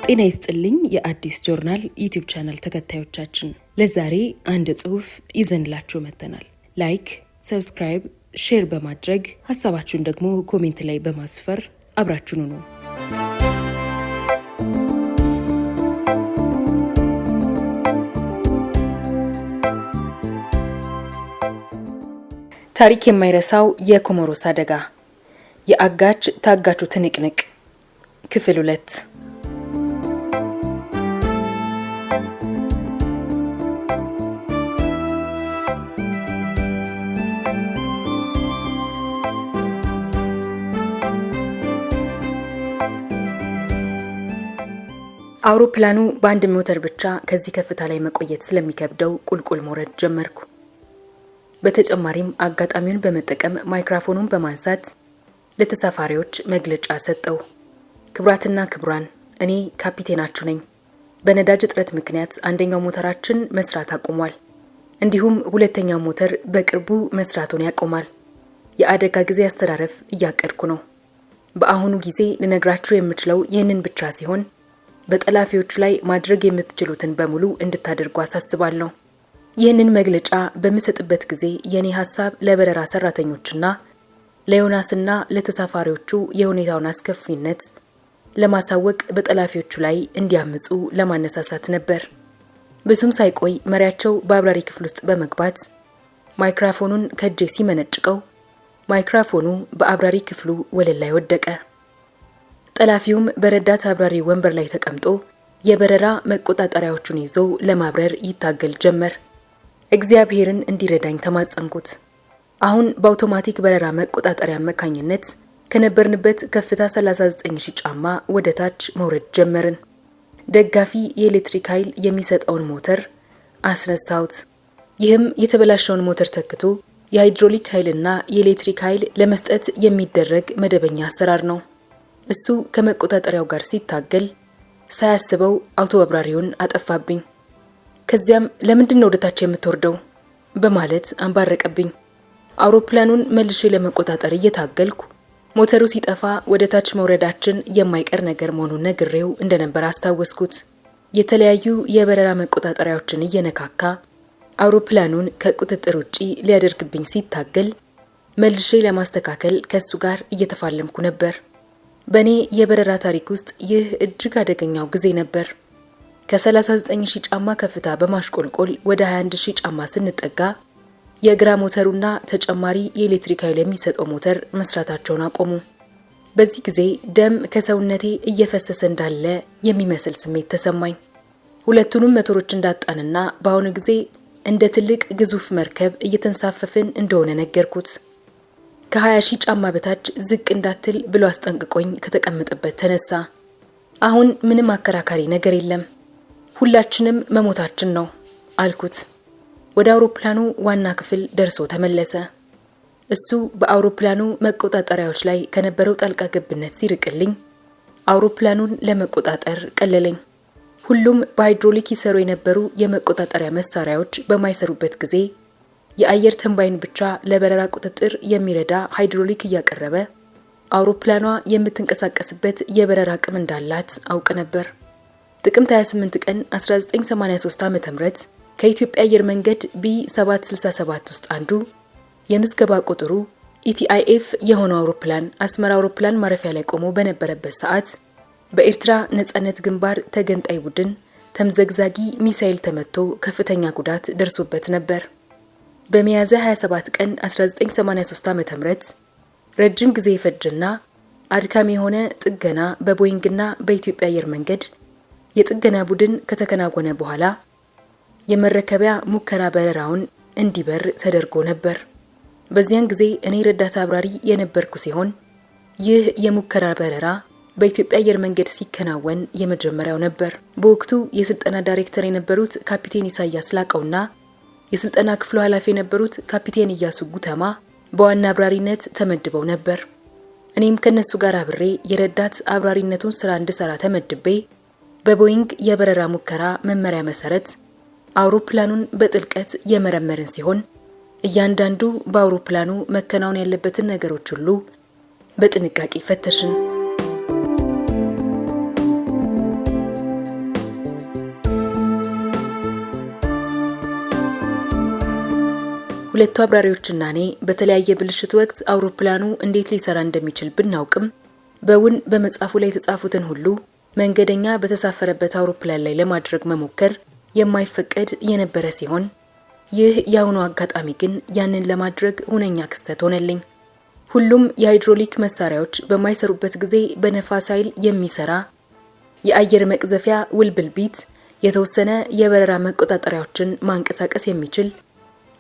ጤና ይስጥልኝ የአዲስ ጆርናል ዩቲዩብ ቻናል ተከታዮቻችን፣ ለዛሬ አንድ ጽሑፍ ይዘንላችሁ መጥተናል። ላይክ፣ ሰብስክራይብ፣ ሼር በማድረግ ሀሳባችሁን ደግሞ ኮሜንት ላይ በማስፈር አብራችሁን ነው። ታሪክ የማይረሳው የኮሞሮስ አደጋ፣ የአጋች ታጋቹ ትንቅንቅ፣ ክፍል 2። አውሮፕላኑ በአንድ ሞተር ብቻ ከዚህ ከፍታ ላይ መቆየት ስለሚከብደው ቁልቁል መውረድ ጀመርኩ። በተጨማሪም አጋጣሚውን በመጠቀም ማይክሮፎኑን በማንሳት ለተሳፋሪዎች መግለጫ ሰጠው። ክቡራትና ክቡራን፣ እኔ ካፒቴናችሁ ነኝ። በነዳጅ እጥረት ምክንያት አንደኛው ሞተራችን መስራት አቁሟል። እንዲሁም ሁለተኛው ሞተር በቅርቡ መስራቱን ያቆማል። የአደጋ ጊዜ አስተዳረፍ እያቀድኩ ነው። በአሁኑ ጊዜ ልነግራችሁ የምችለው ይህንን ብቻ ሲሆን በጠላፊዎች ላይ ማድረግ የምትችሉትን በሙሉ እንድታደርጉ አሳስባለሁ። ይህንን መግለጫ በምሰጥበት ጊዜ የኔ ሐሳብ ለበረራ ሰራተኞችና ለዮናስና ለተሳፋሪዎቹ የሁኔታውን አስከፊነት ለማሳወቅ በጠላፊዎቹ ላይ እንዲያምፁ ለማነሳሳት ነበር። ብዙም ሳይቆይ መሪያቸው በአብራሪ ክፍል ውስጥ በመግባት ማይክሮፎኑን ከእጄ ሲመነጭቀው ማይክሮፎኑ በአብራሪ ክፍሉ ወለል ላይ ወደቀ። ጠላፊውም በረዳት አብራሪ ወንበር ላይ ተቀምጦ የበረራ መቆጣጠሪያዎቹን ይዞ ለማብረር ይታገል ጀመር። እግዚአብሔርን እንዲረዳኝ ተማጸንኩት። አሁን በአውቶማቲክ በረራ መቆጣጠሪያ አማካኝነት ከነበርንበት ከፍታ 39000 ጫማ ወደ ታች መውረድ ጀመርን። ደጋፊ የኤሌክትሪክ ኃይል የሚሰጠውን ሞተር አስነሳሁት። ይህም የተበላሸውን ሞተር ተክቶ የሃይድሮሊክ ኃይልና የኤሌክትሪክ ኃይል ለመስጠት የሚደረግ መደበኛ አሰራር ነው። እሱ ከመቆጣጠሪያው ጋር ሲታገል ሳያስበው አውቶ አብራሪውን አጠፋብኝ። ከዚያም ለምንድን ነው ወደታች የምትወርደው በማለት አንባረቀብኝ። አውሮፕላኑን መልሼ ለመቆጣጠር እየታገልኩ ሞተሩ ሲጠፋ ወደታች መውረዳችን የማይቀር ነገር መሆኑን ነግሬው እንደነበር አስታወስኩት። የተለያዩ የበረራ መቆጣጠሪያዎችን እየነካካ አውሮፕላኑን ከቁጥጥር ውጪ ሊያደርግብኝ ሲታገል መልሼ ለማስተካከል ከሱ ጋር እየተፋለምኩ ነበር። በኔ የበረራ ታሪክ ውስጥ ይህ እጅግ አደገኛው ጊዜ ነበር። ከ39000 ጫማ ከፍታ በማሽቆልቆል ወደ 21000 ጫማ ስንጠጋ የግራ ሞተሩና ተጨማሪ የኤሌክትሪክ ኃይል የሚሰጠው ሞተር መስራታቸውን አቆሙ። በዚህ ጊዜ ደም ከሰውነቴ እየፈሰሰ እንዳለ የሚመስል ስሜት ተሰማኝ። ሁለቱንም ሞተሮች እንዳጣንና በአሁኑ ጊዜ እንደ ትልቅ ግዙፍ መርከብ እየተንሳፈፍን እንደሆነ ነገርኩት። ከ20000 ጫማ በታች ዝቅ እንዳትል ብሎ አስጠንቅቆኝ ከተቀመጠበት ተነሳ። አሁን ምንም አከራካሪ ነገር የለም፣ ሁላችንም መሞታችን ነው አልኩት። ወደ አውሮፕላኑ ዋና ክፍል ደርሶ ተመለሰ። እሱ በአውሮፕላኑ መቆጣጠሪያዎች ላይ ከነበረው ጣልቃ ገብነት ሲርቅልኝ አውሮፕላኑን ለመቆጣጠር ቀለለኝ። ሁሉም በሃይድሮሊክ ይሰሩ የነበሩ የመቆጣጠሪያ መሳሪያዎች በማይሰሩበት ጊዜ የአየር ተንባይን ብቻ ለበረራ ቁጥጥር የሚረዳ ሃይድሮሊክ እያቀረበ አውሮፕላኗ የምትንቀሳቀስበት የበረራ አቅም እንዳላት አውቅ ነበር። ጥቅምት 28 ቀን 1983 ዓ.ም ከኢትዮጵያ አየር መንገድ B767 ውስጥ አንዱ የምዝገባ ቁጥሩ ኢቲአይኤፍ የሆነው አውሮፕላን አስመራ አውሮፕላን ማረፊያ ላይ ቆሞ በነበረበት ሰዓት በኤርትራ ነጻነት ግንባር ተገንጣይ ቡድን ተምዘግዛጊ ሚሳኤል ተመቶ ከፍተኛ ጉዳት ደርሶበት ነበር። በሚያዝያ 27 ቀን 1983 ዓ.ም ረጅም ጊዜ የፈጀና አድካሚ የሆነ ጥገና በቦይንግና በኢትዮጵያ አየር መንገድ የጥገና ቡድን ከተከናወነ በኋላ የመረከቢያ ሙከራ በረራውን እንዲበር ተደርጎ ነበር። በዚያን ጊዜ እኔ ረዳት አብራሪ የነበርኩ ሲሆን ይህ የሙከራ በረራ በኢትዮጵያ አየር መንገድ ሲከናወን የመጀመሪያው ነበር። በወቅቱ የስልጠና ዳይሬክተር የነበሩት ካፒቴን ኢሳያስ ላቀውና የስልጠና ክፍሉ ኃላፊ የነበሩት ካፒቴን ኢያሱ ጉተማ በዋና አብራሪነት ተመድበው ነበር። እኔም ከነሱ ጋር አብሬ የረዳት አብራሪነቱን ስራ እንድሰራ ተመድቤ በቦይንግ የበረራ ሙከራ መመሪያ መሰረት አውሮፕላኑን በጥልቀት የመረመርን ሲሆን እያንዳንዱ በአውሮፕላኑ መከናወን ያለበትን ነገሮች ሁሉ በጥንቃቄ ፈተሽን። ሁለቱ አብራሪዎችና እኔ በተለያየ ብልሽት ወቅት አውሮፕላኑ እንዴት ሊሰራ እንደሚችል ብናውቅም በውን በመጽሐፉ ላይ የተጻፉትን ሁሉ መንገደኛ በተሳፈረበት አውሮፕላን ላይ ለማድረግ መሞከር የማይፈቀድ የነበረ ሲሆን ይህ ያውኑ አጋጣሚ ግን ያንን ለማድረግ ሁነኛ ክስተት ሆነልኝ። ሁሉም የሃይድሮሊክ መሳሪያዎች በማይሰሩበት ጊዜ በነፋስ ኃይል የሚሰራ የአየር መቅዘፊያ ውልብልቢት የተወሰነ የበረራ መቆጣጠሪያዎችን ማንቀሳቀስ የሚችል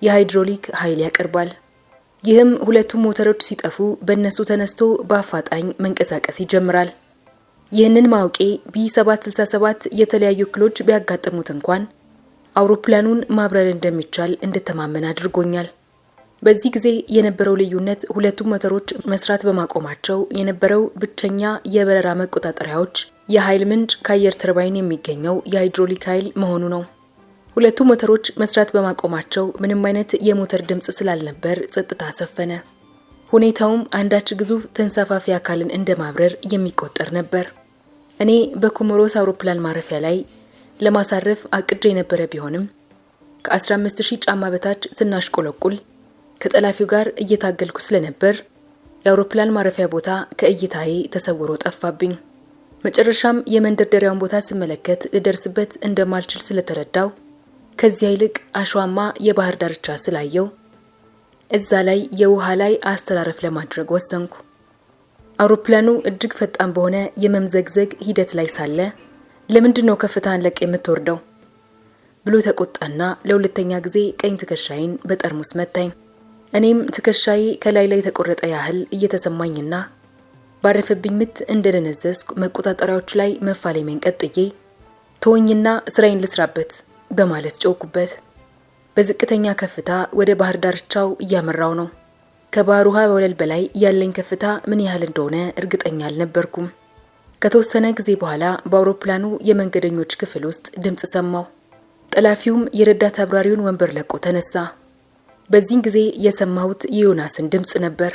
የሃይድሮሊክ ኃይል ያቀርባል። ይህም ሁለቱም ሞተሮች ሲጠፉ በእነሱ ተነስቶ በአፋጣኝ መንቀሳቀስ ይጀምራል። ይህንን ማውቄ ቢ767 የተለያዩ እክሎች ቢያጋጥሙት እንኳን አውሮፕላኑን ማብረር እንደሚቻል እንድተማመን አድርጎኛል። በዚህ ጊዜ የነበረው ልዩነት ሁለቱም ሞተሮች መስራት በማቆማቸው የነበረው ብቸኛ የበረራ መቆጣጠሪያዎች የኃይል ምንጭ ከአየር ተርባይን የሚገኘው የሃይድሮሊክ ኃይል መሆኑ ነው። ሁለቱ ሞተሮች መስራት በማቆማቸው ምንም አይነት የሞተር ድምጽ ስላልነበር ጸጥታ ሰፈነ። ሁኔታውም አንዳች ግዙፍ ተንሳፋፊ አካልን እንደማብረር የሚቆጠር ነበር። እኔ በኮሞሮስ አውሮፕላን ማረፊያ ላይ ለማሳረፍ አቅጄ የነበረ ቢሆንም ከ15000 ጫማ በታች ስናሽቆለቁል ከጠላፊው ጋር እየታገልኩ ስለነበር የአውሮፕላን ማረፊያ ቦታ ከእይታዬ ተሰውሮ ጠፋብኝ። መጨረሻም የመንደርደሪያውን ቦታ ስመለከት ልደርስበት እንደማልችል ስለተረዳው ከዚያ ይልቅ አሸዋማ የባህር ዳርቻ ስላየው እዛ ላይ የውሃ ላይ አስተራረፍ ለማድረግ ወሰንኩ። አውሮፕላኑ እጅግ ፈጣን በሆነ የመምዘግዘግ ሂደት ላይ ሳለ ለምንድነው ከፍታን ለቅ የምትወርደው ብሎ ተቆጣና ለሁለተኛ ጊዜ ቀኝ ትከሻዬን በጠርሙስ መታኝ። እኔም ትከሻዬ ከላይ ላይ ተቆረጠ ያህል እየተሰማኝና ባረፈብኝ ምት እንደደነዘዝኩ መቆጣጠሪያዎች ላይ መፋለሜን ቀጥዬ ተወኝና ስራዬን ልስራበት በማለት ጮኩበት። በዝቅተኛ ከፍታ ወደ ባህር ዳርቻው እያመራው ነው። ከባህር ውሃ ወለል በላይ ያለኝ ከፍታ ምን ያህል እንደሆነ እርግጠኛ አልነበርኩም። ከተወሰነ ጊዜ በኋላ በአውሮፕላኑ የመንገደኞች ክፍል ውስጥ ድምጽ ሰማሁ። ጠላፊውም የረዳት አብራሪውን ወንበር ለቆ ተነሳ። በዚህን ጊዜ የሰማሁት የዮናስን ድምጽ ነበር።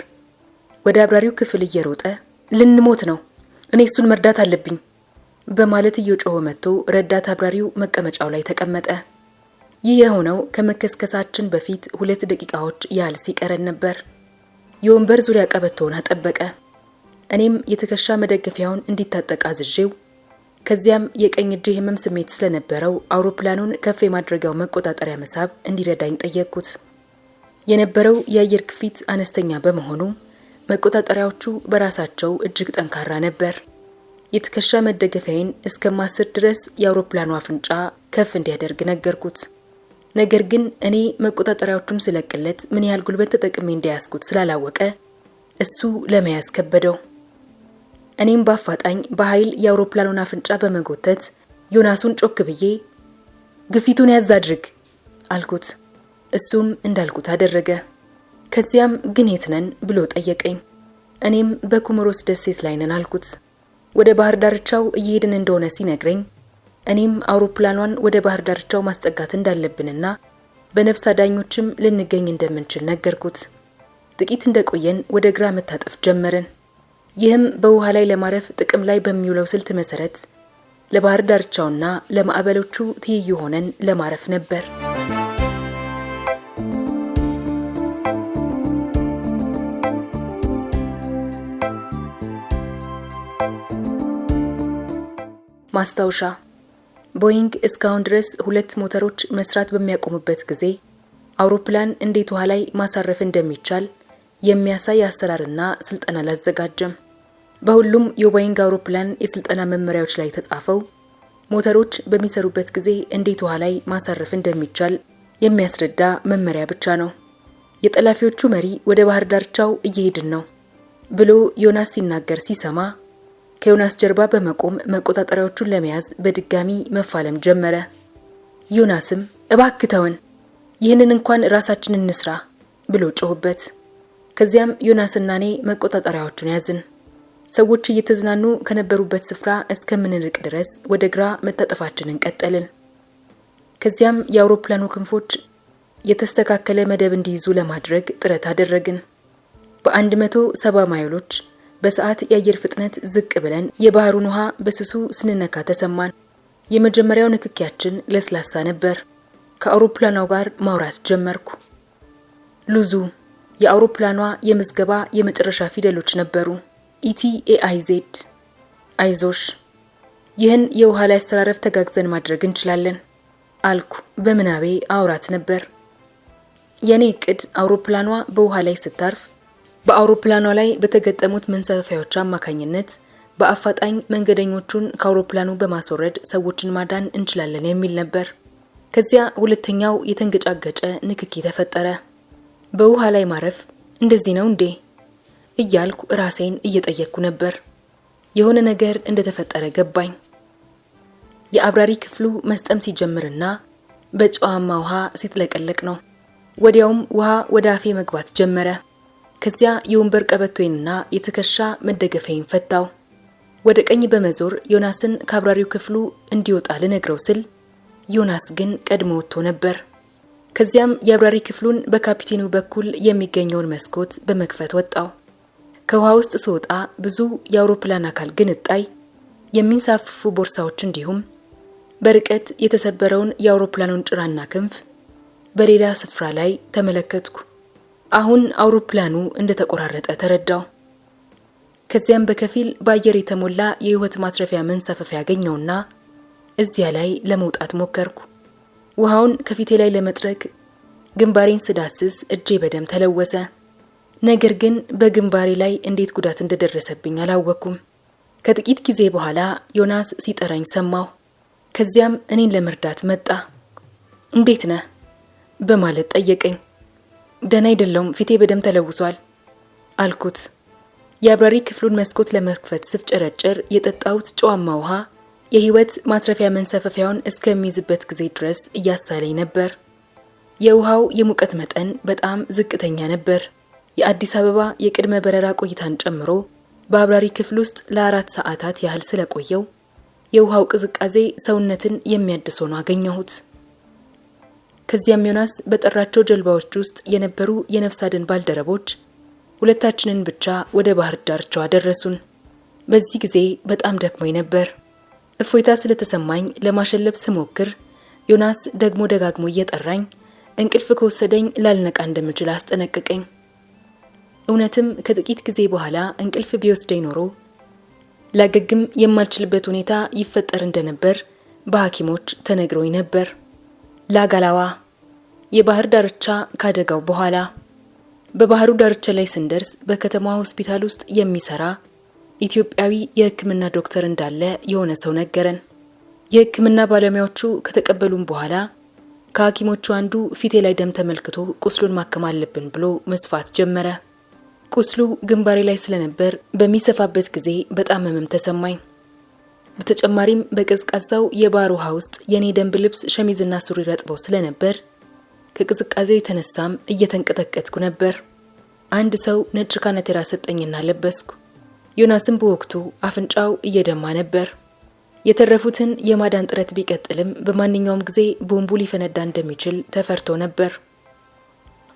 ወደ አብራሪው ክፍል እየሮጠ ልንሞት ነው፣ እኔ እሱን መርዳት አለብኝ በማለት እየጮኸ መጥቶ ረዳት አብራሪው መቀመጫው ላይ ተቀመጠ። ይህ የሆነው ከመከስከሳችን በፊት 2 ደቂቃዎች ያህል ሲቀረን ነበር። የወንበር ዙሪያ ቀበቶውን አጠበቀ። እኔም የትከሻ መደገፊያውን እንዲታጠቅ አዝዤው ከዚያም የቀኝ እጄ ህመም ስሜት ስለነበረው አውሮፕላኑን ከፍ የማድረጊያው መቆጣጠሪያ መሳብ እንዲረዳኝ ጠየቅኩት። የነበረው የአየር ግፊት አነስተኛ በመሆኑ መቆጣጠሪያዎቹ በራሳቸው እጅግ ጠንካራ ነበር። የትከሻ መደገፊያዬን እስከማስር ድረስ የአውሮፕላኑ አፍንጫ ከፍ እንዲያደርግ ነገርኩት። ነገር ግን እኔ መቆጣጠሪያዎቹን ስለቅለት ምን ያህል ጉልበት ተጠቅሜ እንዲያስኩት ስላላወቀ እሱ ለመያዝ ከበደው። እኔም በአፋጣኝ በኃይል የአውሮፕላኑን አፍንጫ በመጎተት ዮናሱን ጮክ ብዬ ግፊቱን ያዝ አድርግ አልኩት። እሱም እንዳልኩት አደረገ። ከዚያም ግን የት ነን ብሎ ጠየቀኝ። እኔም በኮሞሮስ ደሴት ላይ ነን አልኩት። ወደ ባህር ዳርቻው እየሄድን እንደሆነ ሲነግረኝ እኔም አውሮፕላኗን ወደ ባህር ዳርቻው ማስጠጋት እንዳለብንና በነፍስ አዳኞችም ልንገኝ እንደምንችል ነገርኩት። ጥቂት እንደቆየን ወደ ግራ መታጠፍ ጀመርን። ይህም በውሃ ላይ ለማረፍ ጥቅም ላይ በሚውለው ስልት መሰረት ለባህር ዳርቻውና ለማዕበሎቹ ትይዩ ሆነን ለማረፍ ነበር። ማስታወሻ ቦይንግ እስካሁን ድረስ 2 ሞተሮች መስራት በሚያቆሙበት ጊዜ አውሮፕላን እንዴት ውሃ ላይ ማሳረፍ እንደሚቻል የሚያሳይ አሰራርና ስልጠና አላዘጋጀም። በሁሉም የቦይንግ አውሮፕላን የስልጠና መመሪያዎች ላይ ተጻፈው ሞተሮች በሚሰሩበት ጊዜ እንዴት ውሃ ላይ ማሳረፍ እንደሚቻል የሚያስረዳ መመሪያ ብቻ ነው። የጠላፊዎቹ መሪ ወደ ባህር ዳርቻው እየሄድን ነው ብሎ ዮናስ ሲናገር ሲሰማ ከዮናስ ጀርባ በመቆም መቆጣጠሪያዎቹን ለመያዝ በድጋሚ መፋለም ጀመረ። ዮናስም እባክህ ተወን፣ ይህንን እንኳን ራሳችንን እንስራ ብሎ ጮህበት። ከዚያም ዮናስና እኔ መቆጣጠሪያዎቹን ያዝን። ሰዎች እየተዝናኑ ከነበሩበት ስፍራ እስከምንርቅ ድረስ ወደ ግራ መታጠፋችንን ቀጠልን። ከዚያም የአውሮፕላኑ ክንፎች የተስተካከለ መደብ እንዲይዙ ለማድረግ ጥረት አደረግን። በ170 ማይሎች በሰዓት የአየር ፍጥነት ዝቅ ብለን የባህሩን ውሃ በስሱ ስንነካ ተሰማን። የመጀመሪያው ንክኪያችን ለስላሳ ነበር። ከአውሮፕላኗ ጋር ማውራት ጀመርኩ። ሉዙ የአውሮፕላኗ የምዝገባ የመጨረሻ ፊደሎች ነበሩ። ኢቲኤአይዜድ አይዞሽ፣ ይህን የውሃ ላይ አስተራረፍ ተጋግዘን ማድረግ እንችላለን አልኩ። በምናቤ አውራት ነበር። የኔ እቅድ አውሮፕላኗ በውሃ ላይ ስታርፍ በአውሮፕላኗ ላይ በተገጠሙት መንሳፈፊያዎች አማካኝነት በአፋጣኝ መንገደኞቹን ከአውሮፕላኑ በማስወረድ ሰዎችን ማዳን እንችላለን የሚል ነበር። ከዚያ ሁለተኛው የተንገጫገጨ ንክኪ ተፈጠረ። በውሃ ላይ ማረፍ እንደዚህ ነው እንዴ እያልኩ ራሴን እየጠየቅኩ ነበር። የሆነ ነገር እንደተፈጠረ ገባኝ። የአብራሪ ክፍሉ መስጠም ሲጀምርና በጨዋማ ውሃ ሲጥለቀለቅ ነው። ወዲያውም ውሃ ወደ አፌ መግባት ጀመረ። ከዚያ የወንበር ቀበቶዬንና የትከሻ መደገፊያዬን ፈታው። ወደ ቀኝ በመዞር ዮናስን ከአብራሪው ክፍሉ እንዲወጣ ልነግረው ስል ዮናስ ግን ቀድሞ ወጥቶ ነበር። ከዚያም የአብራሪ ክፍሉን በካፒቴኑ በኩል የሚገኘውን መስኮት በመክፈት ወጣው። ከውሃ ውስጥ ስወጣ ብዙ የአውሮፕላን አካል ግንጣይ፣ የሚንሳፍፉ ቦርሳዎች እንዲሁም በርቀት የተሰበረውን የአውሮፕላኑን ጭራና ክንፍ በሌላ ስፍራ ላይ ተመለከትኩ። አሁን አውሮፕላኑ እንደተቆራረጠ ተረዳው። ከዚያም በከፊል በአየር የተሞላ የህይወት ማትረፊያ መንሳፈፊያ ያገኘውና እዚያ ላይ ለመውጣት ሞከርኩ። ውሃውን ከፊቴ ላይ ለመጥረግ ግንባሬን ስዳስስ እጄ በደም ተለወሰ። ነገር ግን በግንባሬ ላይ እንዴት ጉዳት እንደደረሰብኝ አላወኩም። ከጥቂት ጊዜ በኋላ ዮናስ ሲጠራኝ ሰማሁ። ከዚያም እኔን ለመርዳት መጣ። እንዴት ነህ በማለት ጠየቀኝ። ደህና አይደለሁም፣ ፊቴ በደም ተለውሷል አልኩት። የአብራሪ ክፍሉን መስኮት ለመክፈት ስፍጨረጨር የጠጣሁት ጨዋማ ውሃ የህይወት ማትረፊያ መንሳፈፊያውን እስከሚይዝበት ጊዜ ድረስ እያሳለኝ ነበር። የውሃው የሙቀት መጠን በጣም ዝቅተኛ ነበር። የአዲስ አበባ የቅድመ በረራ ቆይታን ጨምሮ በአብራሪ ክፍል ውስጥ ለ4 ሰዓታት ያህል ስለቆየው የውሃው ቅዝቃዜ ሰውነትን የሚያድስ ሆኖ አገኘሁት። ከዚያም ዮናስ በጠራቸው ጀልባዎች ውስጥ የነበሩ የነፍስ አድን ባልደረቦች ሁለታችንን ብቻ ወደ ባህር ዳርቻው አደረሱን። በዚህ ጊዜ በጣም ደክሞኝ ነበር። እፎይታ ስለተሰማኝ ለማሸለብ ስሞክር ዮናስ ደግሞ ደጋግሞ እየጠራኝ እንቅልፍ ከወሰደኝ ላልነቃ እንደምችል አስጠነቀቀኝ። እውነትም ከጥቂት ጊዜ በኋላ እንቅልፍ ቢወስደኝ ኖሮ ላገግም የማልችልበት ሁኔታ ይፈጠር እንደነበር በሐኪሞች ተነግሮኝ ነበር። ላጋላዋ የባህር ዳርቻ ካደጋው በኋላ በባህሩ ዳርቻ ላይ ስንደርስ በከተማዋ ሆስፒታል ውስጥ የሚሰራ ኢትዮጵያዊ የሕክምና ዶክተር እንዳለ የሆነ ሰው ነገረን። የሕክምና ባለሙያዎቹ ከተቀበሉን በኋላ ከሐኪሞቹ አንዱ ፊቴ ላይ ደም ተመልክቶ ቁስሉን ማከም አለብን ብሎ መስፋት ጀመረ። ቁስሉ ግንባሬ ላይ ስለነበር በሚሰፋበት ጊዜ በጣም ህመም ተሰማኝ። በተጨማሪም በቀዝቃዛው የባህር ውሃ ውስጥ የኔ ደንብ ልብስ ሸሚዝና ሱሪ ረጥበው ስለነበር ከቅዝቃዜው የተነሳም እየተንቀጠቀጥኩ ነበር። አንድ ሰው ነጭ ካናቴራ ሰጠኝና ለበስኩ። ዮናስም በወቅቱ አፍንጫው እየደማ ነበር። የተረፉትን የማዳን ጥረት ቢቀጥልም በማንኛውም ጊዜ ቦምቡ ሊፈነዳ እንደሚችል ተፈርቶ ነበር።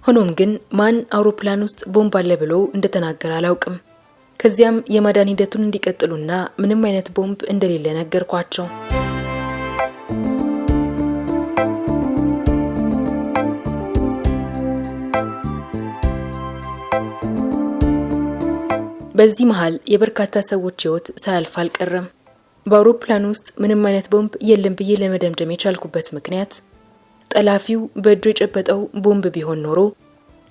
ሆኖም ግን ማን አውሮፕላን ውስጥ ቦምብ አለ ብሎ እንደተናገረ አላውቅም። ከዚያም የማዳን ሂደቱን እንዲቀጥሉና ምንም አይነት ቦምብ እንደሌለ ነገርኳቸው። በዚህ መሃል የበርካታ ሰዎች ህይወት ሳያልፍ አልቀረም። በአውሮፕላን ውስጥ ምንም አይነት ቦምብ የለም ብዬ ለመደምደም የቻልኩበት ምክንያት ጠላፊው በእጁ የጨበጠው ቦምብ ቢሆን ኖሮ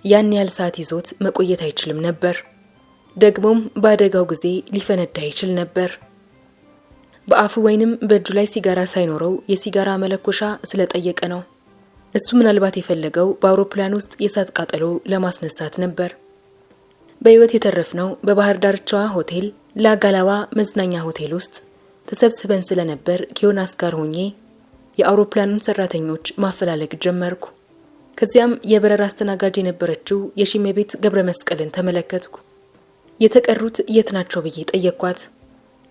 ያን ያህል ሰዓት ይዞት መቆየት አይችልም ነበር። ደግሞም በአደጋው ጊዜ ሊፈነዳ ይችል ነበር። በአፉ ወይንም በእጁ ላይ ሲጋራ ሳይኖረው የሲጋራ መለኮሻ ስለጠየቀ ነው። እሱ ምናልባት የፈለገው በአውሮፕላን ውስጥ የእሳት ቃጠሎ ለማስነሳት ነበር። በህይወት የተረፍነው በባህር ዳርቻዋ ሆቴል ላጋላዋ መዝናኛ ሆቴል ውስጥ ተሰብስበን ስለነበር ከዮናስ ጋር ሆኜ የአውሮፕላኑን ሰራተኞች ማፈላለግ ጀመርኩ። ከዚያም የበረራ አስተናጋጅ የነበረችው የሺሜቤት ገብረ መስቀልን ተመለከትኩ። የተቀሩት የት ናቸው ብዬ ጠየቅኳት።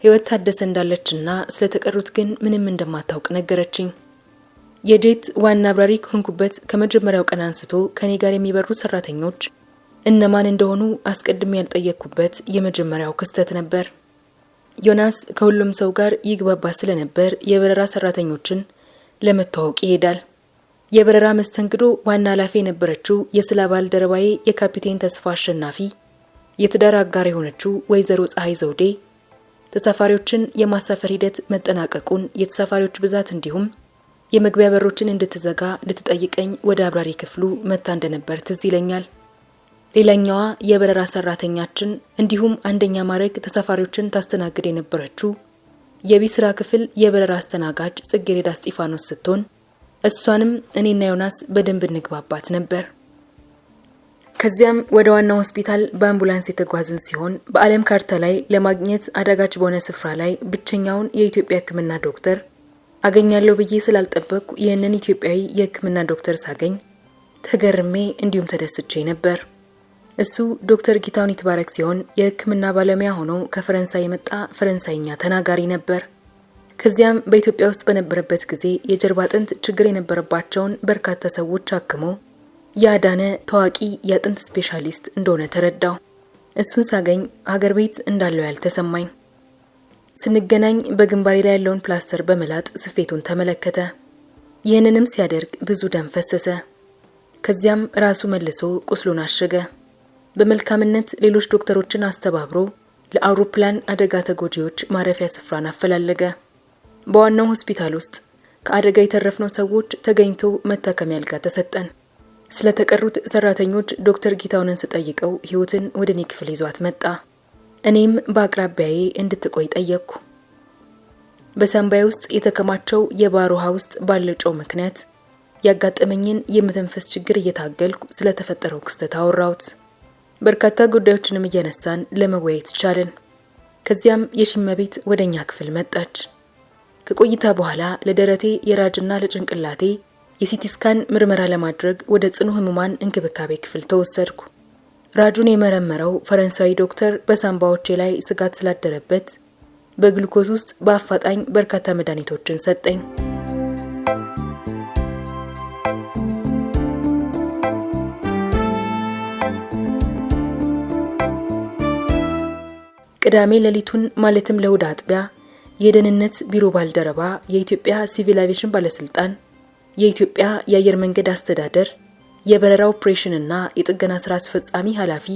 ህይወት ታደሰ እንዳለችና ስለተቀሩት ግን ምንም እንደማታውቅ ነገረችኝ። የጄት ዋና አብራሪ ከሆንኩበት ከመጀመሪያው ቀን አንስቶ ከኔ ጋር የሚበሩ ሰራተኞች እነማን እንደሆኑ አስቀድሜ ያልጠየቅኩበት የመጀመሪያው ክስተት ነበር። ዮናስ ከሁሉም ሰው ጋር ይግባባ ስለነበር የበረራ ሰራተኞችን ለመተዋወቅ ይሄዳል። የበረራ መስተንግዶ ዋና ኃላፊ የነበረችው የስራ ባልደረባዬ የካፒቴን ተስፋ አሸናፊ የትዳር አጋር የሆነችው ወይዘሮ ፀሐይ ዘውዴ ተሳፋሪዎችን የማሳፈር ሂደት መጠናቀቁን የተሳፋሪዎች ብዛት እንዲሁም የመግቢያ በሮችን እንድትዘጋ ልትጠይቀኝ ወደ አብራሪ ክፍሉ መታ እንደነበር ትዝ ይለኛል። ሌላኛዋ የበረራ ሰራተኛችን እንዲሁም አንደኛ ማዕረግ ተሳፋሪዎችን ታስተናግድ የነበረችው የቢስራ ክፍል የበረራ አስተናጋጅ ጽጌረዳ እስጢፋኖስ ስትሆን እሷንም እኔና ዮናስ በደንብ እንግባባት ነበር። ከዚያም ወደ ዋናው ሆስፒታል በአምቡላንስ የተጓዝን ሲሆን በዓለም ካርታ ላይ ለማግኘት አዳጋች በሆነ ስፍራ ላይ ብቸኛውን የኢትዮጵያ ሕክምና ዶክተር አገኛለሁ ብዬ ስላልጠበቅኩ ይህንን ኢትዮጵያዊ የሕክምና ዶክተር ሳገኝ ተገርሜ እንዲሁም ተደስቼ ነበር። እሱ ዶክተር ጌታሁን ይትባረክ ሲሆን የሕክምና ባለሙያ ሆኖ ከፈረንሳይ የመጣ ፈረንሳይኛ ተናጋሪ ነበር። ከዚያም በኢትዮጵያ ውስጥ በነበረበት ጊዜ የጀርባ አጥንት ችግር የነበረባቸውን በርካታ ሰዎች አክሞ ያዳነ ታዋቂ የአጥንት ስፔሻሊስት እንደሆነ ተረዳው። እሱን ሳገኝ ሀገር ቤት እንዳለው ያልተሰማኝ። ስንገናኝ በግንባሬ ላይ ያለውን ፕላስተር በመላጥ ስፌቱን ተመለከተ። ይህንንም ሲያደርግ ብዙ ደም ፈሰሰ። ከዚያም ራሱ መልሶ ቁስሉን አሸገ። በመልካምነት ሌሎች ዶክተሮችን አስተባብሮ ለአውሮፕላን አደጋ ተጎጂዎች ማረፊያ ስፍራን አፈላለገ። በዋናው ሆስፒታል ውስጥ ከአደጋ የተረፍነው ሰዎች ተገኝቶ መታከሚያ አልጋ ተሰጠን። ስለተቀሩት ሰራተኞች ዶክተር ጌታሁንን ስጠይቀው ህይወትን ወደ እኔ ክፍል ይዟት መጣ። እኔም በአቅራቢያዬ እንድትቆይ ጠየቅኩ። በሳምባዬ ውስጥ የተከማቸው የባህር ውሃ ውስጥ ባለው ጨው ምክንያት ያጋጠመኝን የመተንፈስ ችግር እየታገልኩ ስለተፈጠረው ክስተት አወራሁት። በርካታ ጉዳዮችንም እያነሳን ለመወያየት ቻልን። ከዚያም የሽመቤት ወደኛ ክፍል መጣች። ከቆይታ በኋላ ለደረቴ የራጅና ለጭንቅላቴ የሲቲ ስካን ምርመራ ለማድረግ ወደ ጽኑ ህሙማን እንክብካቤ ክፍል ተወሰድኩ። ራጁን የመረመረው ፈረንሳዊ ዶክተር በሳምባዎቼ ላይ ስጋት ስላደረበት በግሉኮዝ ውስጥ በአፋጣኝ በርካታ መድኃኒቶችን ሰጠኝ። ቅዳሜ ሌሊቱን ማለትም ለእሁድ አጥቢያ የደህንነት ቢሮ ባልደረባ፣ የኢትዮጵያ ሲቪል አቪዬሽን ባለስልጣን፣ የኢትዮጵያ የአየር መንገድ አስተዳደር የበረራ ኦፕሬሽንና የጥገና ስራ አስፈጻሚ ኃላፊ፣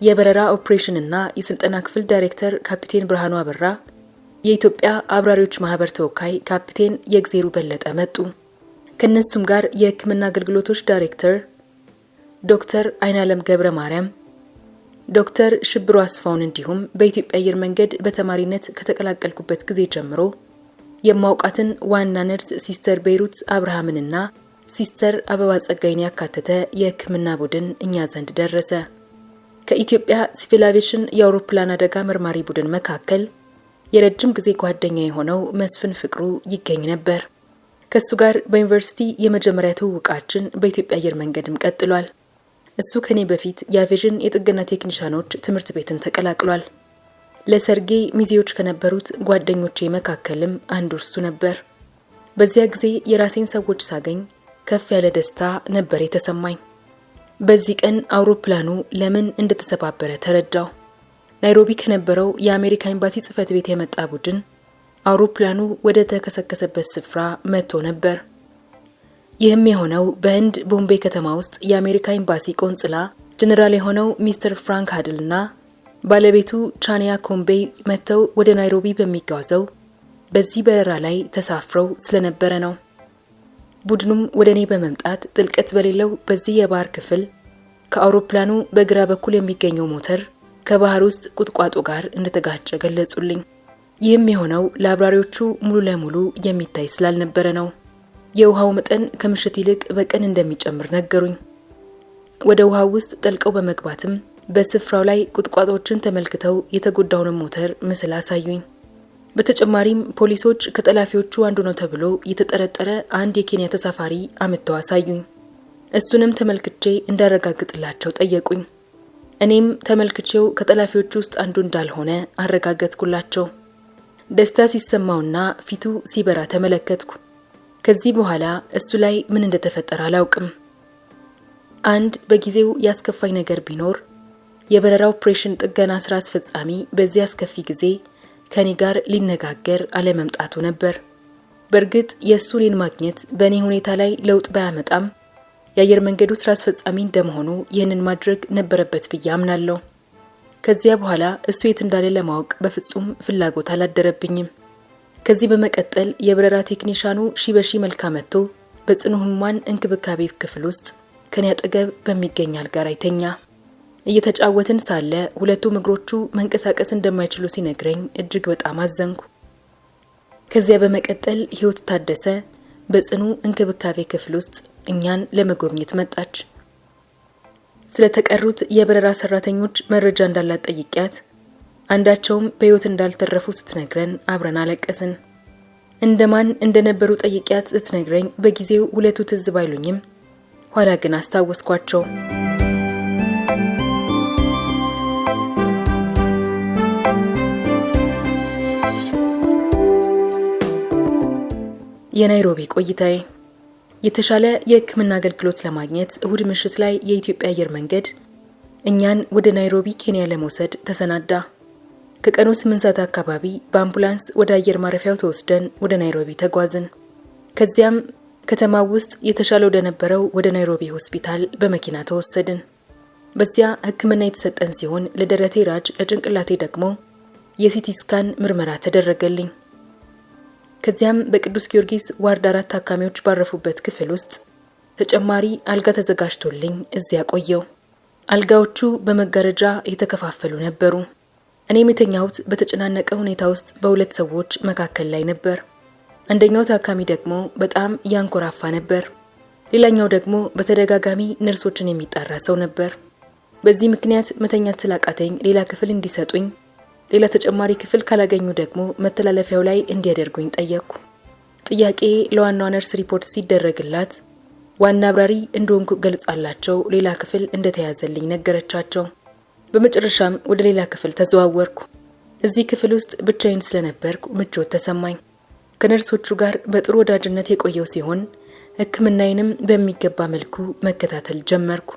የበረራ ኦፕሬሽንና የስልጠና ክፍል ዳይሬክተር ካፒቴን ብርሃኑ አበራ፣ የኢትዮጵያ አብራሪዎች ማህበር ተወካይ ካፒቴን የግዜሩ በለጠ መጡ። ከነሱም ጋር የሕክምና አገልግሎቶች ዳይሬክተር ዶክተር አይናለም ገብረ ማርያም፣ ዶክተር ሽብሩ አስፋውን እንዲሁም በኢትዮጵያ አየር መንገድ በተማሪነት ከተቀላቀልኩበት ጊዜ ጀምሮ የማውቃትን ዋና ነርስ ሲስተር ቤይሩት አብርሃምንና ሲስተር አበባ ጸጋይን ያካተተ የሕክምና ቡድን እኛ ዘንድ ደረሰ። ከኢትዮጵያ ሲቪል አቪዬሽን የአውሮፕላን አደጋ መርማሪ ቡድን መካከል የረጅም ጊዜ ጓደኛ የሆነው መስፍን ፍቅሩ ይገኝ ነበር። ከሱ ጋር በዩኒቨርሲቲ የመጀመሪያ ትውውቃችን በኢትዮጵያ አየር መንገድም ቀጥሏል። እሱ ከኔ በፊት የአቪዬሽን የጥገና ቴክኒሻኖች ትምህርት ቤትን ተቀላቅሏል። ለሰርጌ ሚዜዎች ከነበሩት ጓደኞቼ መካከልም አንዱ እርሱ ነበር። በዚያ ጊዜ የራሴን ሰዎች ሳገኝ ከፍ ያለ ደስታ ነበር የተሰማኝ። በዚህ ቀን አውሮፕላኑ ለምን እንደተሰባበረ ተረዳው። ናይሮቢ ከነበረው የአሜሪካ ኤምባሲ ጽሕፈት ቤት የመጣ ቡድን አውሮፕላኑ ወደ ተከሰከሰበት ስፍራ መጥቶ ነበር። ይህም የሆነው በህንድ ቦምቤ ከተማ ውስጥ የአሜሪካ ኤምባሲ ቆንጽላ ጀነራል የሆነው ሚስተር ፍራንክ ሃድልና ባለቤቱ ቻኒያ ኮምቤ መጥተው ወደ ናይሮቢ በሚጓዘው በዚህ በረራ ላይ ተሳፍረው ስለነበረ ነው። ቡድኑም ወደ እኔ በመምጣት ጥልቀት በሌለው በዚህ የባህር ክፍል ከአውሮፕላኑ በግራ በኩል የሚገኘው ሞተር ከባህር ውስጥ ቁጥቋጦ ጋር እንደተጋጨ ገለጹልኝ። ይህም የሆነው ለአብራሪዎቹ ሙሉ ለሙሉ የሚታይ ስላልነበረ ነው። የውሃው መጠን ከምሽት ይልቅ በቀን እንደሚጨምር ነገሩኝ። ወደ ውሃው ውስጥ ጠልቀው በመግባትም በስፍራው ላይ ቁጥቋጦዎችን ተመልክተው የተጎዳውን ሞተር ምስል አሳዩኝ። በተጨማሪም ፖሊሶች ከጠላፊዎቹ አንዱ ነው ተብሎ የተጠረጠረ አንድ የኬንያ ተሳፋሪ አምጥተው አሳዩኝ። እሱንም ተመልክቼ እንዳረጋግጥላቸው ጠየቁኝ። እኔም ተመልክቼው ከጠላፊዎቹ ውስጥ አንዱ እንዳልሆነ አረጋገጥኩላቸው። ደስታ ሲሰማውና ፊቱ ሲበራ ተመለከትኩ። ከዚህ በኋላ እሱ ላይ ምን እንደተፈጠረ አላውቅም። አንድ በጊዜው ያስከፋኝ ነገር ቢኖር የበረራ ኦፕሬሽን ጥገና ስራ አስፈጻሚ በዚህ አስከፊ ጊዜ ከኔ ጋር ሊነጋገር አለመምጣቱ ነበር። በእርግጥ የሱኔን ማግኘት በእኔ ሁኔታ ላይ ለውጥ ባያመጣም የአየር መንገዱ ስራ አስፈጻሚ እንደመሆኑ ይህንን ማድረግ ነበረበት ብዬ አምናለሁ። ከዚያ በኋላ እሱ የት እንዳለ ለማወቅ በፍጹም ፍላጎት አላደረብኝም። ከዚህ በመቀጠል የበረራ ቴክኒሻኑ ሺበሺ መልካ መጥቶ በጽኑ ህሙማን እንክብካቤ ክፍል ውስጥ ከኔ አጠገብ በሚገኝ አልጋ ላይ ተኛ። እየተጫወትን ሳለ ሁለቱም እግሮቹ መንቀሳቀስ እንደማይችሉ ሲነግረኝ እጅግ በጣም አዘንኩ። ከዚያ በመቀጠል ህይወት ታደሰ በጽኑ እንክብካቤ ክፍል ውስጥ እኛን ለመጎብኘት መጣች። ስለተቀሩት የበረራ ሰራተኞች መረጃ እንዳላት ጠይቂያት አንዳቸውም በህይወት እንዳልተረፉ ስትነግረን አብረን አለቀስን። እንደማን እንደነበሩ ጠይቂያት ስትነግረኝ በጊዜው ሁለቱ ትዝ ባይሉኝም ኋላ ግን አስታወስኳቸው። የናይሮቢ ቆይታዬ የተሻለ የህክምና አገልግሎት ለማግኘት እሁድ ምሽት ላይ የኢትዮጵያ አየር መንገድ እኛን ወደ ናይሮቢ ኬንያ ለመውሰድ ተሰናዳ። ከቀኑ 8 ሰዓት አካባቢ በአምቡላንስ ወደ አየር ማረፊያው ተወስደን ወደ ናይሮቢ ተጓዝን። ከዚያም ከተማው ውስጥ የተሻለ ወደ ነበረው ወደ ናይሮቢ ሆስፒታል በመኪና ተወሰድን። በዚያ ህክምና የተሰጠን ሲሆን ለደረቴ ራጅ፣ ለጭንቅላቴ ደግሞ የሲቲ ስካን ምርመራ ተደረገልኝ። ከዚያም በቅዱስ ጊዮርጊስ ዋርድ 4 ታካሚዎች ባረፉበት ክፍል ውስጥ ተጨማሪ አልጋ ተዘጋጅቶልኝ እዚያ ቆየው። አልጋዎቹ በመጋረጃ የተከፋፈሉ ነበሩ። እኔም የተኛሁት በተጨናነቀ ሁኔታ ውስጥ በሁለት ሰዎች መካከል ላይ ነበር። አንደኛው ታካሚ ደግሞ በጣም ያንኮራፋ ነበር። ሌላኛው ደግሞ በተደጋጋሚ ነርሶችን የሚጣራ ሰው ነበር። በዚህ ምክንያት መተኛት ስላቃተኝ ሌላ ክፍል እንዲሰጡኝ፣ ሌላ ተጨማሪ ክፍል ካላገኙ ደግሞ መተላለፊያው ላይ እንዲያደርጉኝ ጠየቅኩ። ጥያቄ ለዋናው ነርስ ሪፖርት ሲደረግላት ዋና አብራሪ እንደሆንኩ ገልጻላቸው ሌላ ክፍል እንደተያዘልኝ ነገረቻቸው። በመጨረሻም ወደ ሌላ ክፍል ተዘዋወርኩ። እዚህ ክፍል ውስጥ ብቻዬን ስለነበርኩ ምቾት ተሰማኝ። ከነርሶቹ ጋር በጥሩ ወዳጅነት የቆየው ሲሆን ህክምናዬንም በሚገባ መልኩ መከታተል ጀመርኩ።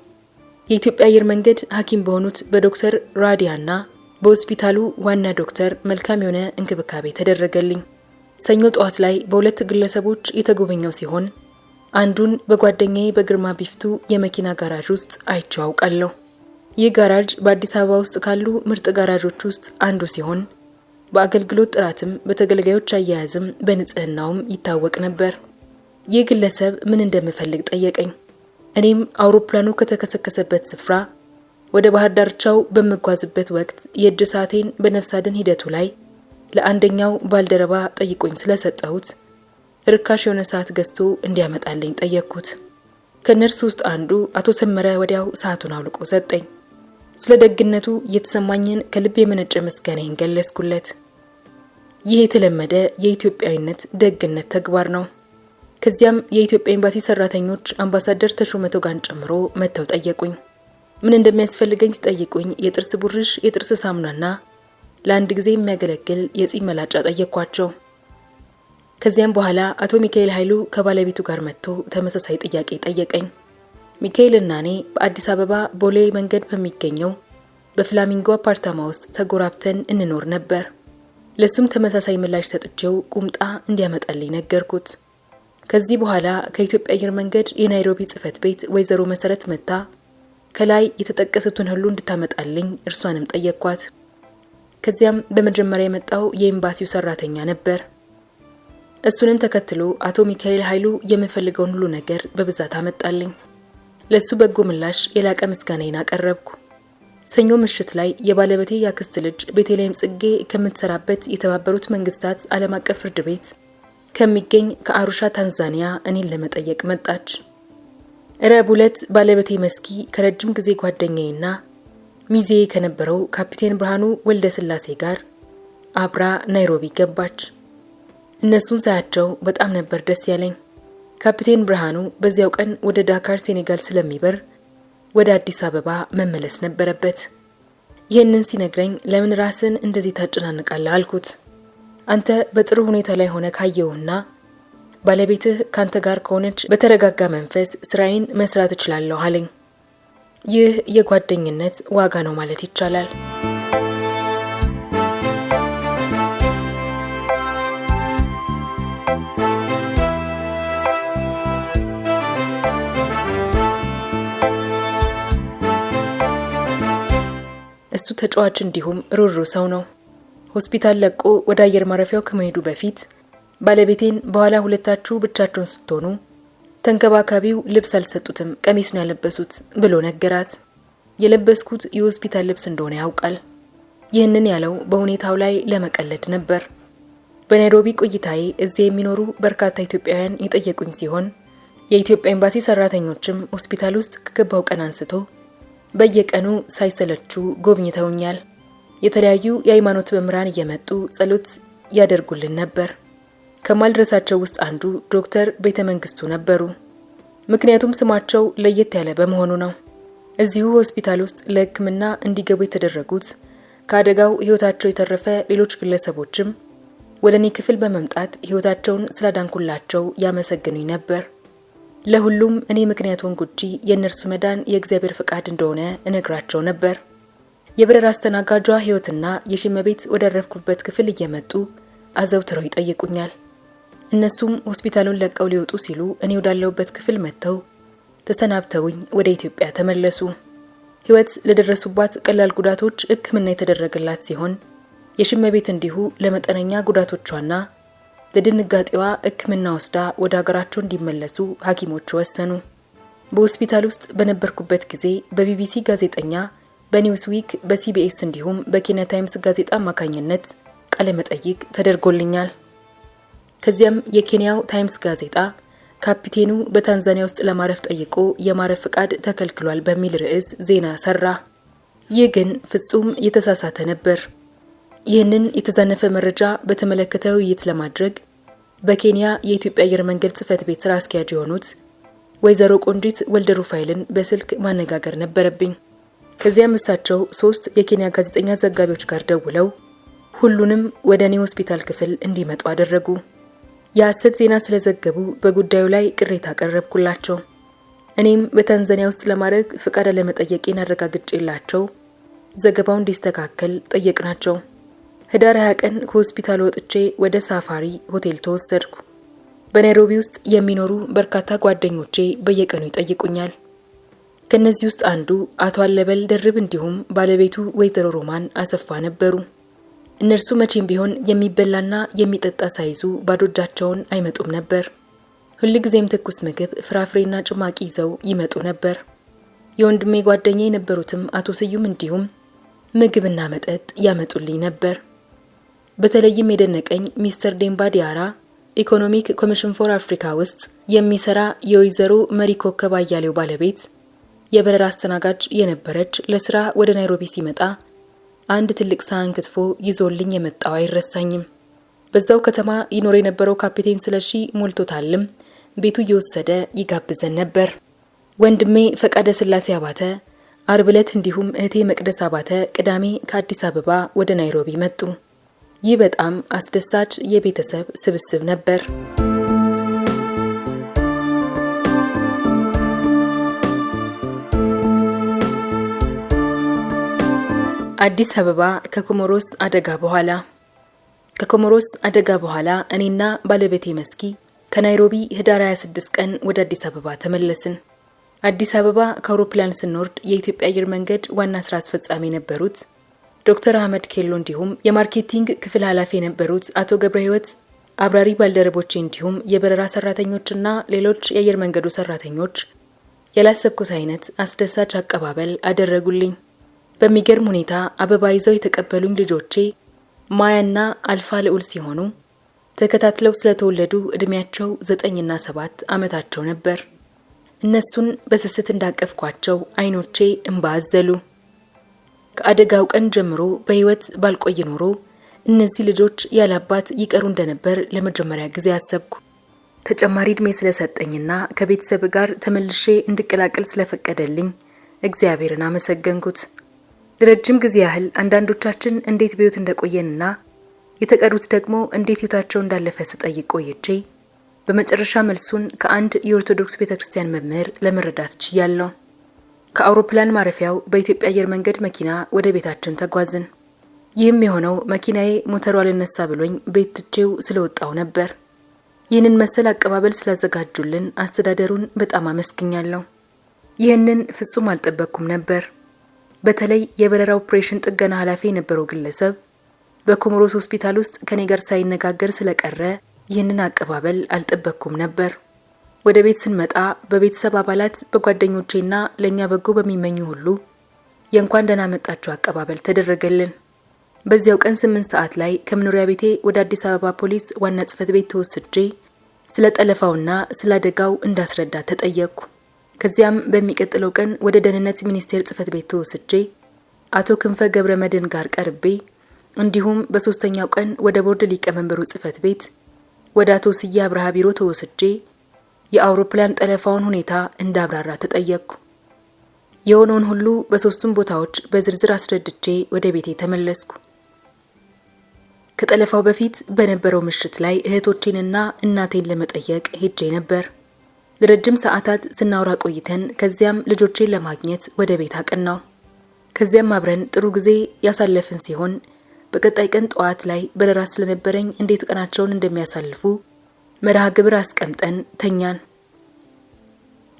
የኢትዮጵያ አየር መንገድ ሐኪም በሆኑት በዶክተር ራዲያና በሆስፒታሉ ዋና ዶክተር መልካም የሆነ እንክብካቤ ተደረገልኝ። ሰኞ ጠዋት ላይ በሁለት ግለሰቦች የተጎበኘው ሲሆን አንዱን በጓደኛዬ በግርማ ቢፍቱ የመኪና ጋራዥ ውስጥ አይቼው አውቃለሁ። ይህ ጋራዥ በአዲስ አበባ ውስጥ ካሉ ምርጥ ጋራዦች ውስጥ አንዱ ሲሆን በአገልግሎት ጥራትም በተገልጋዮች አያያዝም በንጽህናውም ይታወቅ ነበር። ይህ ግለሰብ ምን እንደምፈልግ ጠየቀኝ። እኔም አውሮፕላኑ ከተከሰከሰበት ስፍራ ወደ ባህር ዳርቻው በመጓዝበት ወቅት የእጅ ሰዓቴን በነፍስ አድን ሂደቱ ላይ ለአንደኛው ባልደረባ ጠይቆኝ ስለሰጠሁት ርካሽ የሆነ ሰዓት ገዝቶ እንዲያመጣልኝ ጠየቅኩት። ከነርሱ ውስጥ አንዱ አቶ ሰመረ ወዲያው ሰዓቱን አውልቆ ሰጠኝ። ስለ ደግነቱ የተሰማኝን ከልብ የመነጨ ምስጋናዬን ገለጽኩለት። ይህ የተለመደ የኢትዮጵያዊነት ደግነት ተግባር ነው። ከዚያም የኢትዮጵያ ኤምባሲ ሰራተኞች አምባሳደር ተሾመ ቶጋን ጨምሮ መጥተው ጠየቁኝ። ምን እንደሚያስፈልገኝ ሲጠይቁኝ የጥርስ ቡርሽ፣ የጥርስ ሳሙናና ለአንድ ጊዜ የሚያገለግል የጺም መላጫ ጠየቅኳቸው። ከዚያም በኋላ አቶ ሚካኤል ኃይሉ ከባለቤቱ ጋር መጥቶ ተመሳሳይ ጥያቄ ጠየቀኝ። ሚካኤልና እኔ በአዲስ አበባ ቦሌ መንገድ በሚገኘው በፍላሚንጎ አፓርታማ ውስጥ ተጎራብተን እንኖር ነበር። ለሱም ተመሳሳይ ምላሽ ሰጥቼው ቁምጣ እንዲያመጣልኝ ነገርኩት። ከዚህ በኋላ ከኢትዮጵያ አየር መንገድ የናይሮቢ ጽህፈት ቤት ወይዘሮ መሰረት መጣ ከላይ የተጠቀሱትን ሁሉ እንድታመጣልኝ እርሷንም ጠየቅኳት። ከዚያም በመጀመሪያ የመጣው የኤምባሲው ሰራተኛ ነበር። እሱንም ተከትሎ አቶ ሚካኤል ኃይሉ የምፈልገውን ሁሉ ነገር በብዛት አመጣልኝ። ለሱ በጎ ምላሽ የላቀ ምስጋናዬን አቀረብኩ። ሰኞ ምሽት ላይ የባለቤቴ ያክስት ልጅ ቤተልሔም ጽጌ ከምትሰራበት የተባበሩት መንግስታት ዓለም አቀፍ ፍርድ ቤት ከሚገኝ ከአሩሻ ታንዛኒያ እኔን ለመጠየቅ መጣች። ረቡዕ ዕለት ባለቤቴ መስኪ ከረጅም ጊዜ ጓደኛዬና ሚዜ ከነበረው ካፒቴን ብርሃኑ ወልደ ስላሴ ጋር አብራ ናይሮቢ ገባች። እነሱን ሳያቸው በጣም ነበር ደስ ያለኝ። ካፒቴን ብርሃኑ በዚያው ቀን ወደ ዳካር ሴኔጋል ስለሚበር ወደ አዲስ አበባ መመለስ ነበረበት። ይህንን ሲነግረኝ ለምን ራስን እንደዚህ ታጨናንቃለህ አልኩት። አንተ በጥሩ ሁኔታ ላይ ሆነ ካየውና ባለቤትህ ካንተ ጋር ከሆነች በተረጋጋ መንፈስ ስራዬን መስራት እችላለሁ አለኝ። ይህ የጓደኝነት ዋጋ ነው ማለት ይቻላል። ተጫዋች እንዲሁም ሩሩ ሰው ነው። ሆስፒታል ለቆ ወደ አየር ማረፊያው ከመሄዱ በፊት ባለቤቴን በኋላ ሁለታችሁ ብቻችሁን ስትሆኑ ተንከባካቢው ልብስ አልሰጡትም፣ ቀሚስ ነው ያለበሱት ብሎ ነገራት። የለበስኩት የሆስፒታል ልብስ እንደሆነ ያውቃል። ይህንን ያለው በሁኔታው ላይ ለመቀለድ ነበር። በናይሮቢ ቆይታዬ እዚህ የሚኖሩ በርካታ ኢትዮጵያውያን የጠየቁኝ ሲሆን የኢትዮጵያ ኤምባሲ ሰራተኞችም ሆስፒታል ውስጥ ከገባው ቀን አንስቶ በየቀኑ ሳይሰለቹ ጎብኝተውኛል። የተለያዩ የሃይማኖት መምህራን እየመጡ ጸሎት ያደርጉልን ነበር። ከማልረሳቸው ውስጥ አንዱ ዶክተር ቤተ መንግስቱ ነበሩ። ምክንያቱም ስማቸው ለየት ያለ በመሆኑ ነው። እዚሁ ሆስፒታል ውስጥ ለሕክምና እንዲገቡ የተደረጉት ከአደጋው ህይወታቸው የተረፈ ሌሎች ግለሰቦችም ወደ እኔ ክፍል በመምጣት ህይወታቸውን ስላዳንኩላቸው ያመሰግኑኝ ነበር። ለሁሉም እኔ ምክንያቱን ጉጂ የእነርሱ መዳን የእግዚአብሔር ፍቃድ እንደሆነ እነግራቸው ነበር። የበረራ አስተናጋጇ ህይወትና የሽመቤት ወዳረፍኩበት ክፍል እየመጡ አዘውትረው ይጠይቁኛል። እነሱም ሆስፒታሉን ለቀው ሊወጡ ሲሉ እኔ ወዳለሁበት ክፍል መጥተው ተሰናብተውኝ ወደ ኢትዮጵያ ተመለሱ። ህይወት ለደረሱባት ቀላል ጉዳቶች ሕክምና የተደረገላት ሲሆን የሽመቤት እንዲሁ ለመጠነኛ ጉዳቶቿና ለድንጋጤዋ ሕክምና ወስዳ ወደ ሀገራቸው እንዲመለሱ ሐኪሞቹ ወሰኑ። በሆስፒታል ውስጥ በነበርኩበት ጊዜ በቢቢሲ ጋዜጠኛ፣ በኒውስዊክ፣ በሲቢኤስ እንዲሁም በኬንያ ታይምስ ጋዜጣ አማካኝነት ቃለ መጠይቅ ተደርጎልኛል። ከዚያም የኬንያው ታይምስ ጋዜጣ ካፒቴኑ በታንዛኒያ ውስጥ ለማረፍ ጠይቆ የማረፍ ፍቃድ ተከልክሏል በሚል ርዕስ ዜና ሰራ። ይህ ግን ፍጹም የተሳሳተ ነበር። ይህንን የተዛነፈ መረጃ በተመለከተ ውይይት ለማድረግ በኬንያ የኢትዮጵያ አየር መንገድ ጽሕፈት ቤት ስራ አስኪያጅ የሆኑት ወይዘሮ ቆንጂት ወልደ ሩፋኤልን በስልክ ማነጋገር ነበረብኝ። ከዚያም እሳቸው 3 የኬንያ ጋዜጠኛ ዘጋቢዎች ጋር ደውለው ሁሉንም ወደ እኔ ሆስፒታል ክፍል እንዲመጡ አደረጉ። የሐሰት ዜና ስለዘገቡ በጉዳዩ ላይ ቅሬታ አቀረብኩላቸው። እኔም በታንዛኒያ ውስጥ ለማድረግ ፍቃድ ለመጠየቄን አረጋግጬላቸው ዘገባው እንዲስተካከል ጠየቅናቸው። ህዳር 20 ቀን ከሆስፒታል ወጥቼ ወደ ሳፋሪ ሆቴል ተወሰድኩ። በናይሮቢ ውስጥ የሚኖሩ በርካታ ጓደኞቼ በየቀኑ ይጠይቁኛል። ከነዚህ ውስጥ አንዱ አቶ አለበል ደርብ እንዲሁም ባለቤቱ ወይዘሮ ሮማን አሰፋ ነበሩ። እነርሱ መቼም ቢሆን የሚበላና የሚጠጣ ሳይዙ ባዶ እጃቸውን አይመጡም ነበር። ሁልጊዜም ትኩስ ምግብ፣ ፍራፍሬና ጭማቂ ይዘው ይመጡ ነበር። የወንድሜ ጓደኛ የነበሩትም አቶ ስዩም እንዲሁም ምግብና መጠጥ ያመጡልኝ ነበር። በተለይም የደነቀኝ ሚስተር ዴምባ ዲያራ ኢኮኖሚክ ኮሚሽን ፎር አፍሪካ ውስጥ የሚሰራ የወይዘሮ መሪ ኮከብ አያሌው ባለቤት የበረራ አስተናጋጅ የነበረች ለስራ ወደ ናይሮቢ ሲመጣ አንድ ትልቅ ሳህን ክትፎ ይዞልኝ የመጣው አይረሳኝም። በዛው ከተማ ይኖር የነበረው ካፒቴን ስለሺ ሞልቶታልም ቤቱ እየወሰደ ይጋብዘን ነበር። ወንድሜ ፈቃደ ስላሴ አባተ አርብ ዕለት እንዲሁም እህቴ መቅደስ አባተ ቅዳሜ ከአዲስ አበባ ወደ ናይሮቢ መጡ። ይህ በጣም አስደሳች የቤተሰብ ስብስብ ነበር። አዲስ አበባ ከኮሞሮስ አደጋ በኋላ። ከኮሞሮስ አደጋ በኋላ እኔና ባለቤቴ መስኪ ከናይሮቢ ህዳር 26 ቀን ወደ አዲስ አበባ ተመለስን። አዲስ አበባ ከአውሮፕላን ስንወርድ የኢትዮጵያ አየር መንገድ ዋና ስራ አስፈጻሚ የነበሩት ዶክተር አህመድ ኬሎ እንዲሁም የማርኬቲንግ ክፍል ኃላፊ የነበሩት አቶ ገብረ ህይወት፣ አብራሪ ባልደረቦቼ እንዲሁም የበረራ ሰራተኞችና ሌሎች የአየር መንገዱ ሰራተኞች ያላሰብኩት አይነት አስደሳች አቀባበል አደረጉልኝ። በሚገርም ሁኔታ አበባ ይዘው የተቀበሉኝ ልጆቼ ማያና አልፋ ልዑል ሲሆኑ ተከታትለው ስለተወለዱ እድሜያቸው 9 እና 7 ዓመታቸው ነበር። እነሱን በስስት እንዳቀፍኳቸው አይኖቼ እንባ አዘሉ። ከአደጋው ቀን ጀምሮ በህይወት ባልቆይ ኖሮ እነዚህ ልጆች ያላባት ይቀሩ እንደነበር ለመጀመሪያ ጊዜ አሰብኩ። ተጨማሪ እድሜ ስለሰጠኝና ከቤተሰብ ጋር ተመልሼ እንድቀላቀል ስለፈቀደልኝ እግዚአብሔርን አመሰገንኩት። ለረጅም ጊዜ ያህል አንዳንዶቻችን እንዴት በህይወት እንደቆየንና የተቀሩት ደግሞ እንዴት ህይወታቸው እንዳለፈ ስጠይቅ ቆይቼ በመጨረሻ መልሱን ከአንድ የኦርቶዶክስ ቤተክርስቲያን መምህር ለመረዳት ችያለሁ። ከአውሮፕላን ማረፊያው በኢትዮጵያ አየር መንገድ መኪና ወደ ቤታችን ተጓዝን። ይህም የሆነው መኪናዬ ሞተሯ ልነሳ ብሎኝ ቤት ትቼው ስለወጣው ነበር። ይህንን መሰል አቀባበል ስላዘጋጁልን አስተዳደሩን በጣም አመስግኛለሁ። ይህንን ፍጹም አልጠበቅኩም ነበር። በተለይ የበረራ ኦፕሬሽን ጥገና ኃላፊ የነበረው ግለሰብ በኮሞሮስ ሆስፒታል ውስጥ ከኔ ጋር ሳይነጋገር ስለቀረ ይህንን አቀባበል አልጠበቅኩም ነበር። ወደ ቤት ስንመጣ በቤተሰብ አባላት በጓደኞቼና ለኛ በጎ በሚመኙ ሁሉ የእንኳን ደህና መጣችሁ አቀባበል ተደረገልን። በዚያው ቀን 8 ሰዓት ላይ ከመኖሪያ ቤቴ ወደ አዲስ አበባ ፖሊስ ዋና ጽሕፈት ቤት ተወስጄ ስለ ጠለፋውና ስለ አደጋው እንዳስረዳ ተጠየቅኩ። ከዚያም በሚቀጥለው ቀን ወደ ደህንነት ሚኒስቴር ጽሕፈት ቤት ተወስጄ አቶ ክንፈ ገብረመድህን ጋር ቀርቤ እንዲሁም በሶስተኛው ቀን ወደ ቦርድ ሊቀመንበሩ ጽሕፈት ቤት ወደ አቶ ስዬ አብርሃ ቢሮ ተወስጄ የአውሮፕላን ጠለፋውን ሁኔታ እንዳብራራ ተጠየቅኩ። የሆነውን ሁሉ በሶስቱም ቦታዎች በዝርዝር አስረድቼ ወደ ቤቴ ተመለስኩ። ከጠለፋው በፊት በነበረው ምሽት ላይ እህቶቼንና እናቴን ለመጠየቅ ሄጄ ነበር። ለረጅም ሰዓታት ስናወራ ቆይተን ከዚያም ልጆቼን ለማግኘት ወደ ቤት አቀናው። ከዚያም አብረን ጥሩ ጊዜ ያሳለፍን ሲሆን በቀጣይ ቀን ጠዋት ላይ በረራ ስለነበረኝ እንዴት ቀናቸውን እንደሚያሳልፉ መርሃ ግብር አስቀምጠን ተኛን።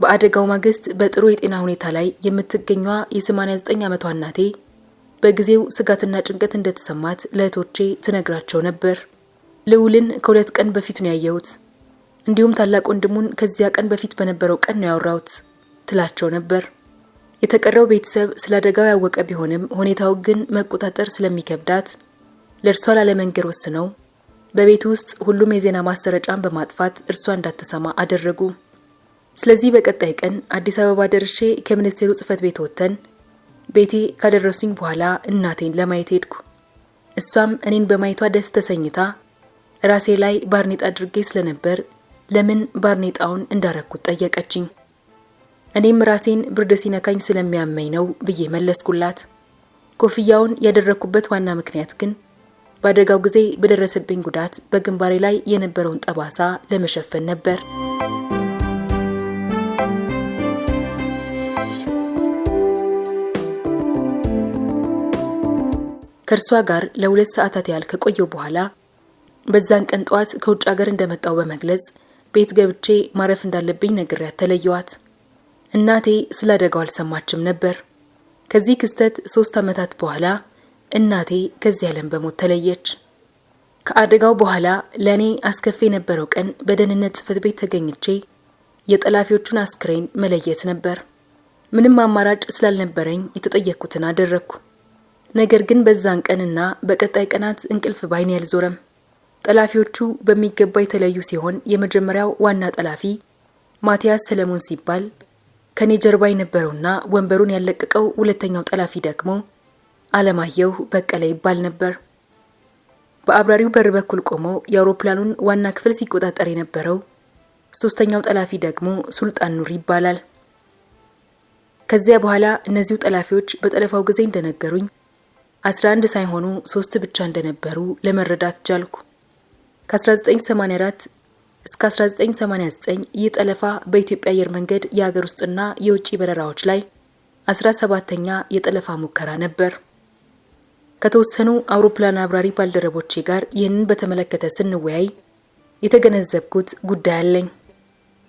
በአደጋው ማግስት በጥሩ የጤና ሁኔታ ላይ የምትገኘዋ የ89 ዓመቷ እናቴ በጊዜው ስጋትና ጭንቀት እንደተሰማት ለእህቶቼ ትነግራቸው ነበር። ልዑልን ከ2 ቀን በፊት ነው ያየሁት፣ እንዲሁም ታላቅ ወንድሙን ከዚያ ቀን በፊት በነበረው ቀን ነው ያወራሁት ትላቸው ነበር። የተቀረው ቤተሰብ ስለ አደጋው ያወቀ ቢሆንም ሁኔታው ግን መቆጣጠር ስለሚከብዳት ለእርሷ ላለመንገር ወስነው በቤት ውስጥ ሁሉም የዜና ማሰረጫን በማጥፋት እርሷ እንዳትሰማ አደረጉ። ስለዚህ በቀጣይ ቀን አዲስ አበባ ደርሼ ከሚኒስቴሩ ጽሕፈት ቤት ወጥተን ቤቴ ካደረሱኝ በኋላ እናቴን ለማየት ሄድኩ። እሷም እኔን በማየቷ ደስ ተሰኝታ ራሴ ላይ ባርኔጣ አድርጌ ስለነበር ለምን ባርኔጣውን እንዳረኩት ጠየቀችኝ። እኔም ራሴን ብርድ ሲነካኝ ስለሚያመኝ ነው ብዬ መለስኩላት። ኮፍያውን ያደረኩበት ዋና ምክንያት ግን በአደጋው ጊዜ በደረሰብኝ ጉዳት በግንባሬ ላይ የነበረውን ጠባሳ ለመሸፈን ነበር። ከእርሷ ጋር ለ2 ሰዓታት ያህል ከቆየው በኋላ በዛን ቀን ጠዋት ከውጭ ሀገር እንደመጣው በመግለጽ ቤት ገብቼ ማረፍ እንዳለብኝ ነግሬያት ተለየዋት። እናቴ ስለ አደጋው አልሰማችም ነበር። ከዚህ ክስተት 3 ዓመታት በኋላ እናቴ ከዚህ ዓለም በሞት ተለየች። ከአደጋው በኋላ ለኔ አስከፊ የነበረው ቀን በደህንነት ጽሕፈት ቤት ተገኝቼ የጠላፊዎቹን አስክሬን መለየት ነበር። ምንም አማራጭ ስላልነበረኝ የተጠየቅኩትን አደረግኩ። ነገር ግን በዛን ቀንና በቀጣይ ቀናት እንቅልፍ ባይኔ አልዞረም። ጠላፊዎቹ በሚገባ የተለዩ ሲሆን የመጀመሪያው ዋና ጠላፊ ማቲያስ ሰለሞን ሲባል ከኔ ጀርባ የነበረውና ወንበሩን ያለቀቀው ሁለተኛው ጠላፊ ደግሞ አለማየሁ በቀለ ይባል ነበር። በአብራሪው በር በኩል ቆሞ የአውሮፕላኑን ዋና ክፍል ሲቆጣጠር የነበረው ሶስተኛው ጠላፊ ደግሞ ሱልጣን ኑር ይባላል። ከዚያ በኋላ እነዚሁ ጠላፊዎች በጠለፋው ጊዜ እንደነገሩኝ 11 ሳይሆኑ 3 ብቻ እንደነበሩ ለመረዳት ቻልኩ። ከ1984 እስከ 1989 ይህ ጠለፋ በኢትዮጵያ አየር መንገድ የሀገር ውስጥና የውጭ በረራዎች ላይ 17ኛ የጠለፋ ሙከራ ነበር። ከተወሰኑ አውሮፕላን አብራሪ ባልደረቦቼ ጋር ይህንን በተመለከተ ስንወያይ የተገነዘብኩት ጉዳይ አለኝ።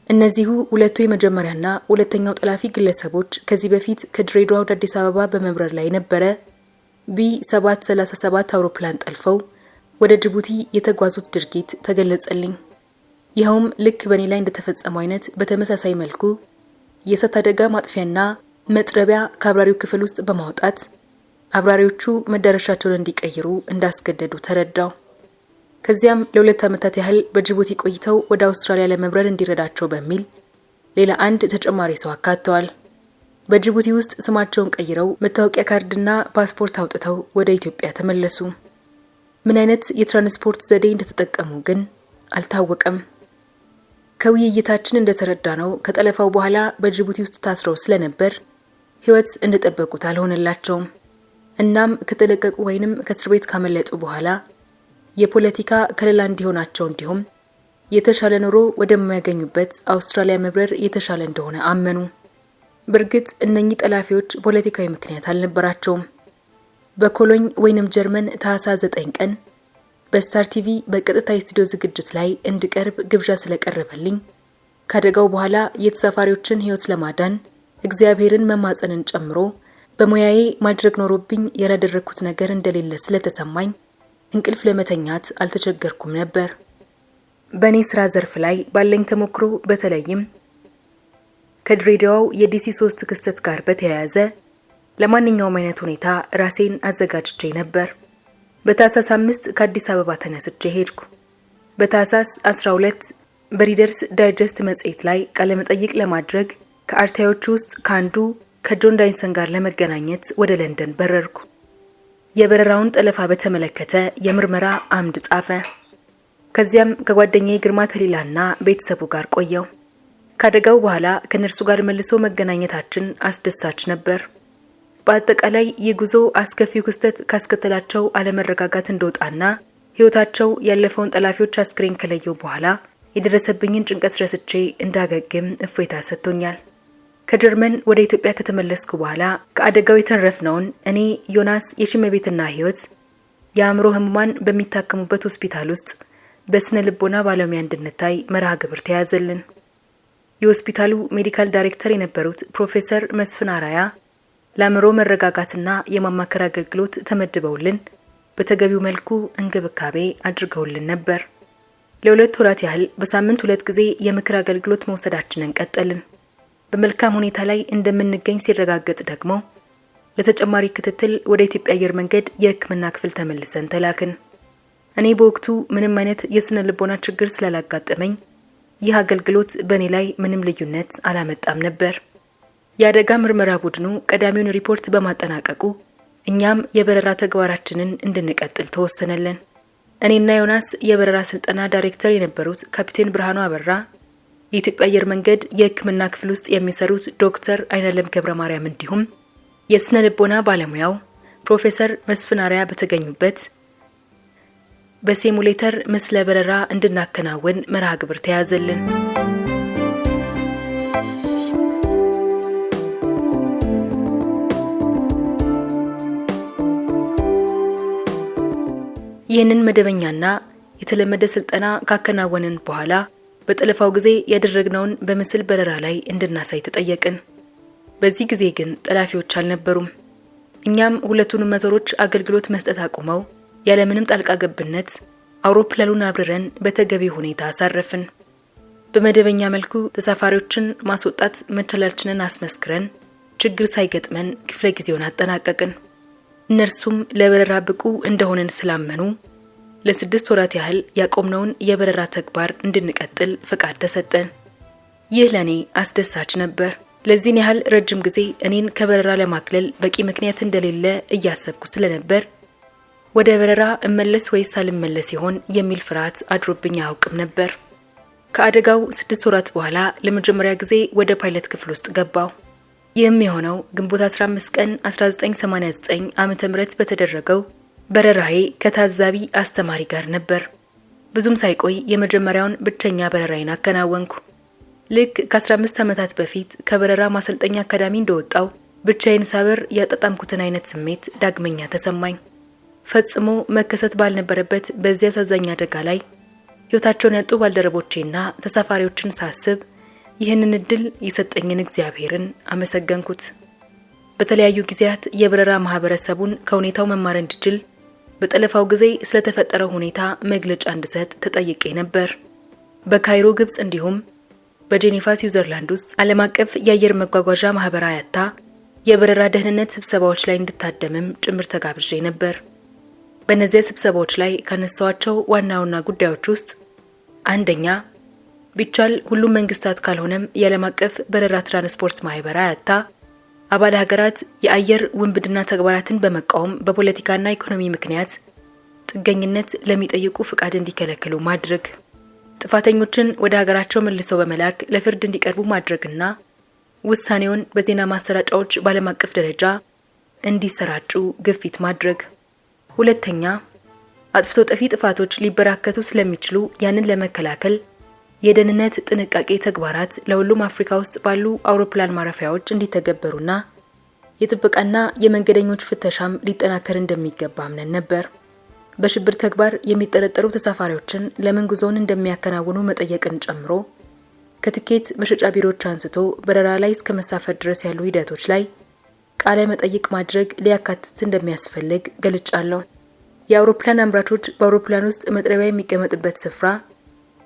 እነዚሁ ሁለቱ የመጀመሪያና ሁለተኛው ጠላፊ ግለሰቦች ከዚህ በፊት ከድሬዳዋ ወደ አዲስ አበባ በመብረር ላይ ነበረ ቢ737 አውሮፕላን ጠልፈው ወደ ጅቡቲ የተጓዙት ድርጊት ተገለጸልኝ። ይኸውም ልክ በእኔ ላይ እንደተፈጸመው አይነት በተመሳሳይ መልኩ የእሳት አደጋ ማጥፊያና መጥረቢያ ከአብራሪው ክፍል ውስጥ በማውጣት አብራሪዎቹ መዳረሻቸውን እንዲቀይሩ እንዳስገደዱ ተረዳው። ከዚያም ለ2 ዓመታት ያህል በጅቡቲ ቆይተው ወደ አውስትራሊያ ለመብረር እንዲረዳቸው በሚል ሌላ አንድ ተጨማሪ ሰው አካተዋል። በጅቡቲ ውስጥ ስማቸውን ቀይረው መታወቂያ ካርድና ፓስፖርት አውጥተው ወደ ኢትዮጵያ ተመለሱ። ምን አይነት የትራንስፖርት ዘዴ እንደተጠቀሙ ግን አልታወቀም። ከውይይታችን እንደተረዳነው ከጠለፋው በኋላ በጅቡቲ ውስጥ ታስረው ስለነበር ሕይወት እንደጠበቁት አልሆነላቸውም። እናም ከተለቀቁ ወይንም ከእስር ቤት ካመለጡ በኋላ የፖለቲካ ከለላ እንዲሆናቸው እንዲሁም የተሻለ ኑሮ ወደማያገኙበት አውስትራሊያ መብረር የተሻለ እንደሆነ አመኑ። በእርግጥ እነኚህ ጠላፊዎች ፖለቲካዊ ምክንያት አልነበራቸውም። በኮሎኝ ወይንም ጀርመን ታህሳስ 9 ቀን በስታር ቲቪ በቀጥታ የስቱዲዮ ዝግጅት ላይ እንድቀርብ ግብዣ ስለቀረበልኝ ካደጋው በኋላ የተሳፋሪዎችን ሕይወት ለማዳን እግዚአብሔርን መማጸንን ጨምሮ በሙያዬ ማድረግ ኖሮብኝ ያላደረኩት ነገር እንደሌለ ስለተሰማኝ እንቅልፍ ለመተኛት አልተቸገርኩም ነበር። በእኔ ስራ ዘርፍ ላይ ባለኝ ተሞክሮ በተለይም ከድሬዳዋው የዲሲ 3 ክስተት ጋር በተያያዘ ለማንኛውም አይነት ሁኔታ ራሴን አዘጋጅቼ ነበር። በታህሳስ 5 ከአዲስ አበባ ተነስቼ ሄድኩ። በታህሳስ 12 በሪደርስ ዳይጀስት መጽሔት ላይ ቃለመጠይቅ ለማድረግ ከአርታዮቹ ውስጥ ከአንዱ ከጆን ዳይንሰን ጋር ለመገናኘት ወደ ለንደን በረርኩ። የበረራውን ጠለፋ በተመለከተ የምርመራ አምድ ጻፈ። ከዚያም ከጓደኛዬ ግርማ ተሊላና ቤተሰቡ ጋር ቆየው። ካደጋው በኋላ ከነርሱ ጋር መልሶ መገናኘታችን አስደሳች ነበር። በአጠቃላይ የጉዞ አስከፊው ክስተት ካስከተላቸው አለመረጋጋት እንደወጣና ሕይወታቸው ያለፈውን ጠላፊዎች አስክሬን ከለየው በኋላ የደረሰብኝን ጭንቀት ረስቼ እንዳገግም እፎይታ ሰጥቶኛል። ከጀርመን ወደ ኢትዮጵያ ከተመለስኩ በኋላ ከአደጋው የተረፍነውን እኔ ዮናስ የሽመቤትና ሕይወት የአእምሮ ህሙማን በሚታከሙበት ሆስፒታል ውስጥ በስነ ልቦና ባለሙያ እንድንታይ መርሃ ግብር ተያዘልን። የሆስፒታሉ ሜዲካል ዳይሬክተር የነበሩት ፕሮፌሰር መስፍን አራያ ለአእምሮ መረጋጋትና የማማከር አገልግሎት ተመድበውልን በተገቢው መልኩ እንክብካቤ አድርገውልን ነበር። ለ2 ወራት ያህል በሳምንት 2 ጊዜ የምክር አገልግሎት መውሰዳችንን ቀጠልን። በመልካም ሁኔታ ላይ እንደምንገኝ ሲረጋገጥ ደግሞ ለተጨማሪ ክትትል ወደ ኢትዮጵያ አየር መንገድ የሕክምና ክፍል ተመልሰን ተላክን። እኔ በወቅቱ ምንም አይነት የስነ ልቦና ችግር ስላላጋጠመኝ ይህ አገልግሎት በእኔ ላይ ምንም ልዩነት አላመጣም ነበር። የአደጋ ምርመራ ቡድኑ ቀዳሚውን ሪፖርት በማጠናቀቁ እኛም የበረራ ተግባራችንን እንድንቀጥል ተወሰነልን። እኔና ዮናስ የበረራ ስልጠና ዳይሬክተር የነበሩት ካፒቴን ብርሃኑ አበራ፣ የኢትዮጵያ አየር መንገድ የሕክምና ክፍል ውስጥ የሚሰሩት ዶክተር አይናለም ገብረ ማርያም እንዲሁም የስነ ልቦና ባለሙያው ፕሮፌሰር መስፍን አራያ በተገኙበት በሲሙሌተር ምስለ በረራ እንድናከናውን መርሃ ግብር ተያዘልን። ይህንን መደበኛና የተለመደ ስልጠና ካከናወንን በኋላ በጠለፋው ጊዜ ያደረግነውን በምስል በረራ ላይ እንድናሳይ ተጠየቅን። በዚህ ጊዜ ግን ጠላፊዎች አልነበሩም። እኛም ሁለቱንም ሞተሮች አገልግሎት መስጠት አቁመው ያለምንም ጣልቃ ገብነት አውሮፕላኑን አብረን በተገቢ ሁኔታ አሳረፍን። በመደበኛ መልኩ ተሳፋሪዎችን ማስወጣት መቻላችንን አስመስክረን ችግር ሳይገጥመን ክፍለ ጊዜውን አጠናቀቅን። እነርሱም ለበረራ ብቁ እንደሆነን ስላመኑ ለ6 ወራት ያህል ያቆምነውን የበረራ ተግባር እንድንቀጥል ፈቃድ ተሰጠን። ይህ ለኔ አስደሳች ነበር። ለዚህን ያህል ረጅም ጊዜ እኔን ከበረራ ለማግለል በቂ ምክንያት እንደሌለ እያሰብኩ ስለነበር ወደ በረራ እመለስ ወይስ አልመለስ ይሆን የሚል ፍርሃት አድሮብኝ አያውቅም ነበር። ከአደጋው 6 ወራት በኋላ ለመጀመሪያ ጊዜ ወደ ፓይለት ክፍል ውስጥ ገባው። ይህም የሆነው ግንቦት 15 ቀን 1989 ዓመተ ምህረት በተደረገው በረራዬ ከታዛቢ አስተማሪ ጋር ነበር። ብዙም ሳይቆይ የመጀመሪያውን ብቸኛ በረራዬን አከናወንኩ። ልክ ከ15 ዓመታት በፊት ከበረራ ማሰልጠኛ አካዳሚ እንደወጣው ብቻዬን ሳበር ያጣጣምኩትን አይነት ስሜት ዳግመኛ ተሰማኝ። ፈጽሞ መከሰት ባልነበረበት በዚያ አሳዛኝ አደጋ ላይ ሕይወታቸውን ያጡ ባልደረቦቼና ተሳፋሪዎችን ሳስብ ይህንን እድል የሰጠኝን እግዚአብሔርን አመሰገንኩት። በተለያዩ ጊዜያት የበረራ ማህበረሰቡን ከሁኔታው መማር እንድችል በጠለፋው ጊዜ ስለተፈጠረው ሁኔታ መግለጫ እንድሰጥ ተጠይቄ ነበር። በካይሮ ግብጽ እንዲሁም በጄኔቫ ስዊዘርላንድ ውስጥ ዓለም አቀፍ የአየር መጓጓዣ ማህበር አያታ የበረራ ደህንነት ስብሰባዎች ላይ እንድታደምም ጭምር ተጋብዤ ነበር። በእነዚያ ስብሰባዎች ላይ ካነሳዋቸው ዋና ዋና ጉዳዮች ውስጥ አንደኛ ቢቻል ሁሉም መንግስታት ካልሆነም የዓለም አቀፍ በረራ ትራንስፖርት ማህበር አያታ አባል ሀገራት የአየር ውንብድና ተግባራትን በመቃወም በፖለቲካና ኢኮኖሚ ምክንያት ጥገኝነት ለሚጠይቁ ፍቃድ እንዲከለክሉ ማድረግ፣ ጥፋተኞችን ወደ ሀገራቸው መልሰው በመላክ ለፍርድ እንዲቀርቡ ማድረግና ውሳኔውን በዜና ማሰራጫዎች በዓለም አቀፍ ደረጃ እንዲሰራጩ ግፊት ማድረግ። ሁለተኛ አጥፍቶ ጠፊ ጥፋቶች ሊበራከቱ ስለሚችሉ ያንን ለመከላከል የደህንነት ጥንቃቄ ተግባራት ለሁሉም አፍሪካ ውስጥ ባሉ አውሮፕላን ማረፊያዎች እንዲተገበሩና የጥበቃና የመንገደኞች ፍተሻም ሊጠናከር እንደሚገባ አምነን ነበር። በሽብር ተግባር የሚጠረጠሩ ተሳፋሪዎችን ለምን ጉዞውን እንደሚያከናውኑ መጠየቅን ጨምሮ ከትኬት መሸጫ ቢሮዎች አንስቶ በረራ ላይ እስከ መሳፈር ድረስ ያሉ ሂደቶች ላይ ቃለ መጠይቅ ማድረግ ሊያካትት እንደሚያስፈልግ ገልጫለሁ። የአውሮፕላን አምራቾች በአውሮፕላን ውስጥ መጥረቢያ የሚቀመጥበት ስፍራ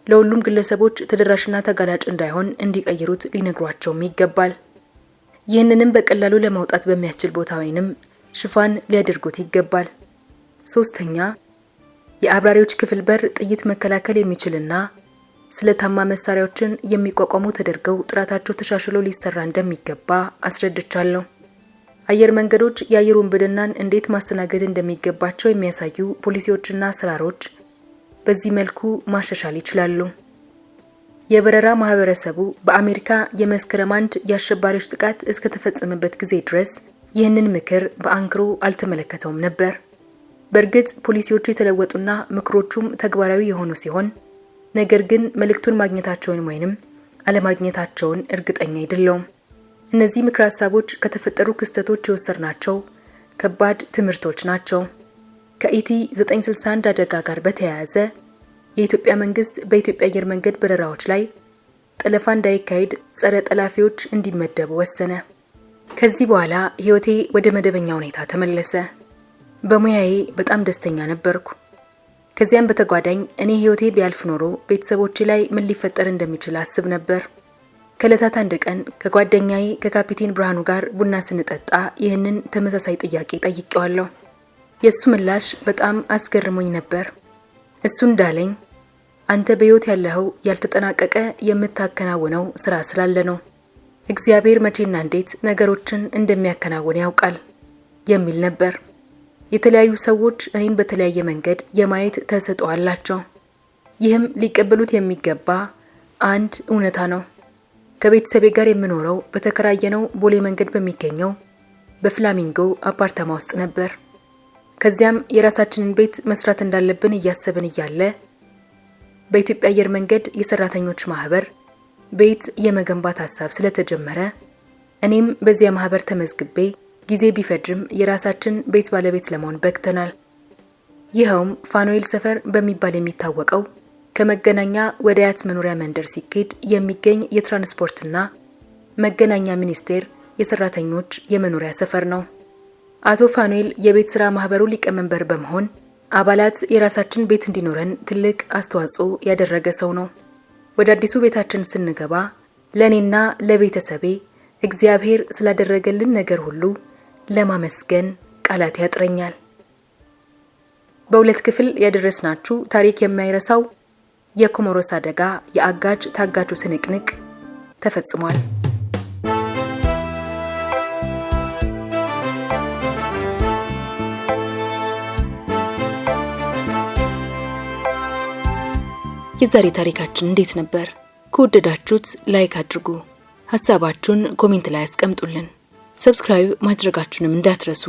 ለሁሉም ግለሰቦች ተደራሽና ተጋላጭ እንዳይሆን እንዲቀይሩት ሊነግሯቸውም ይገባል። ይህንንም በቀላሉ ለማውጣት በሚያስችል ቦታ ወይንም ሽፋን ሊያደርጉት ይገባል። 3ኛ የአብራሪዎች ክፍል በር ጥይት መከላከል የሚችልና ስለታማ መሳሪያዎችን የሚቋቋሙ ተደርገው ጥራታቸው ተሻሽሎ ሊሰራ እንደሚገባ አስረድቻለሁ። አየር መንገዶች የአየር ወንብድናን እንዴት ማስተናገድ እንደሚገባቸው የሚያሳዩ ፖሊሲዎችና አሰራሮች በዚህ መልኩ ማሻሻል ይችላሉ። የበረራ ማህበረሰቡ በአሜሪካ የመስከረም 1 የአሸባሪዎች ጥቃት እስከተፈጸመበት ጊዜ ድረስ ይህንን ምክር በአንክሮ አልተመለከተውም ነበር። በእርግጥ ፖሊሲዎቹ የተለወጡና ምክሮቹም ተግባራዊ የሆኑ ሲሆን ነገር ግን መልእክቱን ማግኘታቸውን ወይንም አለማግኘታቸውን እርግጠኛ አይደለሁም። እነዚህ ምክር ሀሳቦች ከተፈጠሩ ክስተቶች የወሰድናቸው ከባድ ትምህርቶች ናቸው። ከኢቲ 961 አደጋ ጋር በተያያዘ የኢትዮጵያ መንግስት በኢትዮጵያ አየር መንገድ በረራዎች ላይ ጠለፋ እንዳይካሄድ ጸረ ጠላፊዎች እንዲመደቡ ወሰነ። ከዚህ በኋላ ህይወቴ ወደ መደበኛ ሁኔታ ተመለሰ። በሙያዬ በጣም ደስተኛ ነበርኩ። ከዚያም በተጓዳኝ እኔ ህይወቴ ቢያልፍ ኖሮ ቤተሰቦቼ ላይ ምን ሊፈጠር እንደሚችል አስብ ነበር። ከለታት አንድ ቀን ከጓደኛዬ ከካፒቴን ብርሃኑ ጋር ቡና ስንጠጣ ይህንን ተመሳሳይ ጥያቄ ጠይቄዋለሁ። የሱ ምላሽ በጣም አስገርሞኝ ነበር። እሱ እንዳለኝ አንተ በህይወት ያለኸው ያልተጠናቀቀ የምታከናውነው ስራ ስላለ ነው። እግዚአብሔር መቼና እንዴት ነገሮችን እንደሚያከናውን ያውቃል የሚል ነበር። የተለያዩ ሰዎች እኔን በተለያየ መንገድ የማየት ተሰጥኦ አላቸው። ይህም ሊቀበሉት የሚገባ አንድ እውነታ ነው። ከቤተሰቤ ጋር የምኖረው በተከራየነው ቦሌ መንገድ በሚገኘው በፍላሚንጎ አፓርታማ ውስጥ ነበር። ከዚያም የራሳችንን ቤት መስራት እንዳለብን እያሰብን እያለ በኢትዮጵያ አየር መንገድ የሰራተኞች ማህበር ቤት የመገንባት ሐሳብ ስለተጀመረ እኔም በዚያ ማህበር ተመዝግቤ ጊዜ ቢፈጅም የራሳችን ቤት ባለቤት ለመሆን በቅተናል። ይኸውም ፋኑኤል ሰፈር በሚባል የሚታወቀው ከመገናኛ ወደ አያት መኖሪያ መንደር ሲኬድ የሚገኝ የትራንስፖርትና መገናኛ ሚኒስቴር የሰራተኞች የመኖሪያ ሰፈር ነው። አቶ ፋኑኤል የቤት ስራ ማህበሩ ሊቀመንበር በመሆን አባላት የራሳችን ቤት እንዲኖረን ትልቅ አስተዋጽኦ ያደረገ ሰው ነው። ወደ አዲሱ ቤታችን ስንገባ ለኔና ለቤተሰቤ እግዚአብሔር ስላደረገልን ነገር ሁሉ ለማመስገን ቃላት ያጥረኛል። በሁለት ክፍል ያደረስናችሁ ታሪክ የማይረሳው የኮሞሮስ አደጋ የአጋጅ ታጋቹ ትንቅንቅ ተፈጽሟል። የዛሬ ታሪካችን እንዴት ነበር? ከወደዳችሁት ላይክ አድርጉ። ሐሳባችሁን ኮሜንት ላይ አስቀምጡልን። ሰብስክራይብ ማድረጋችሁንም እንዳትረሱ።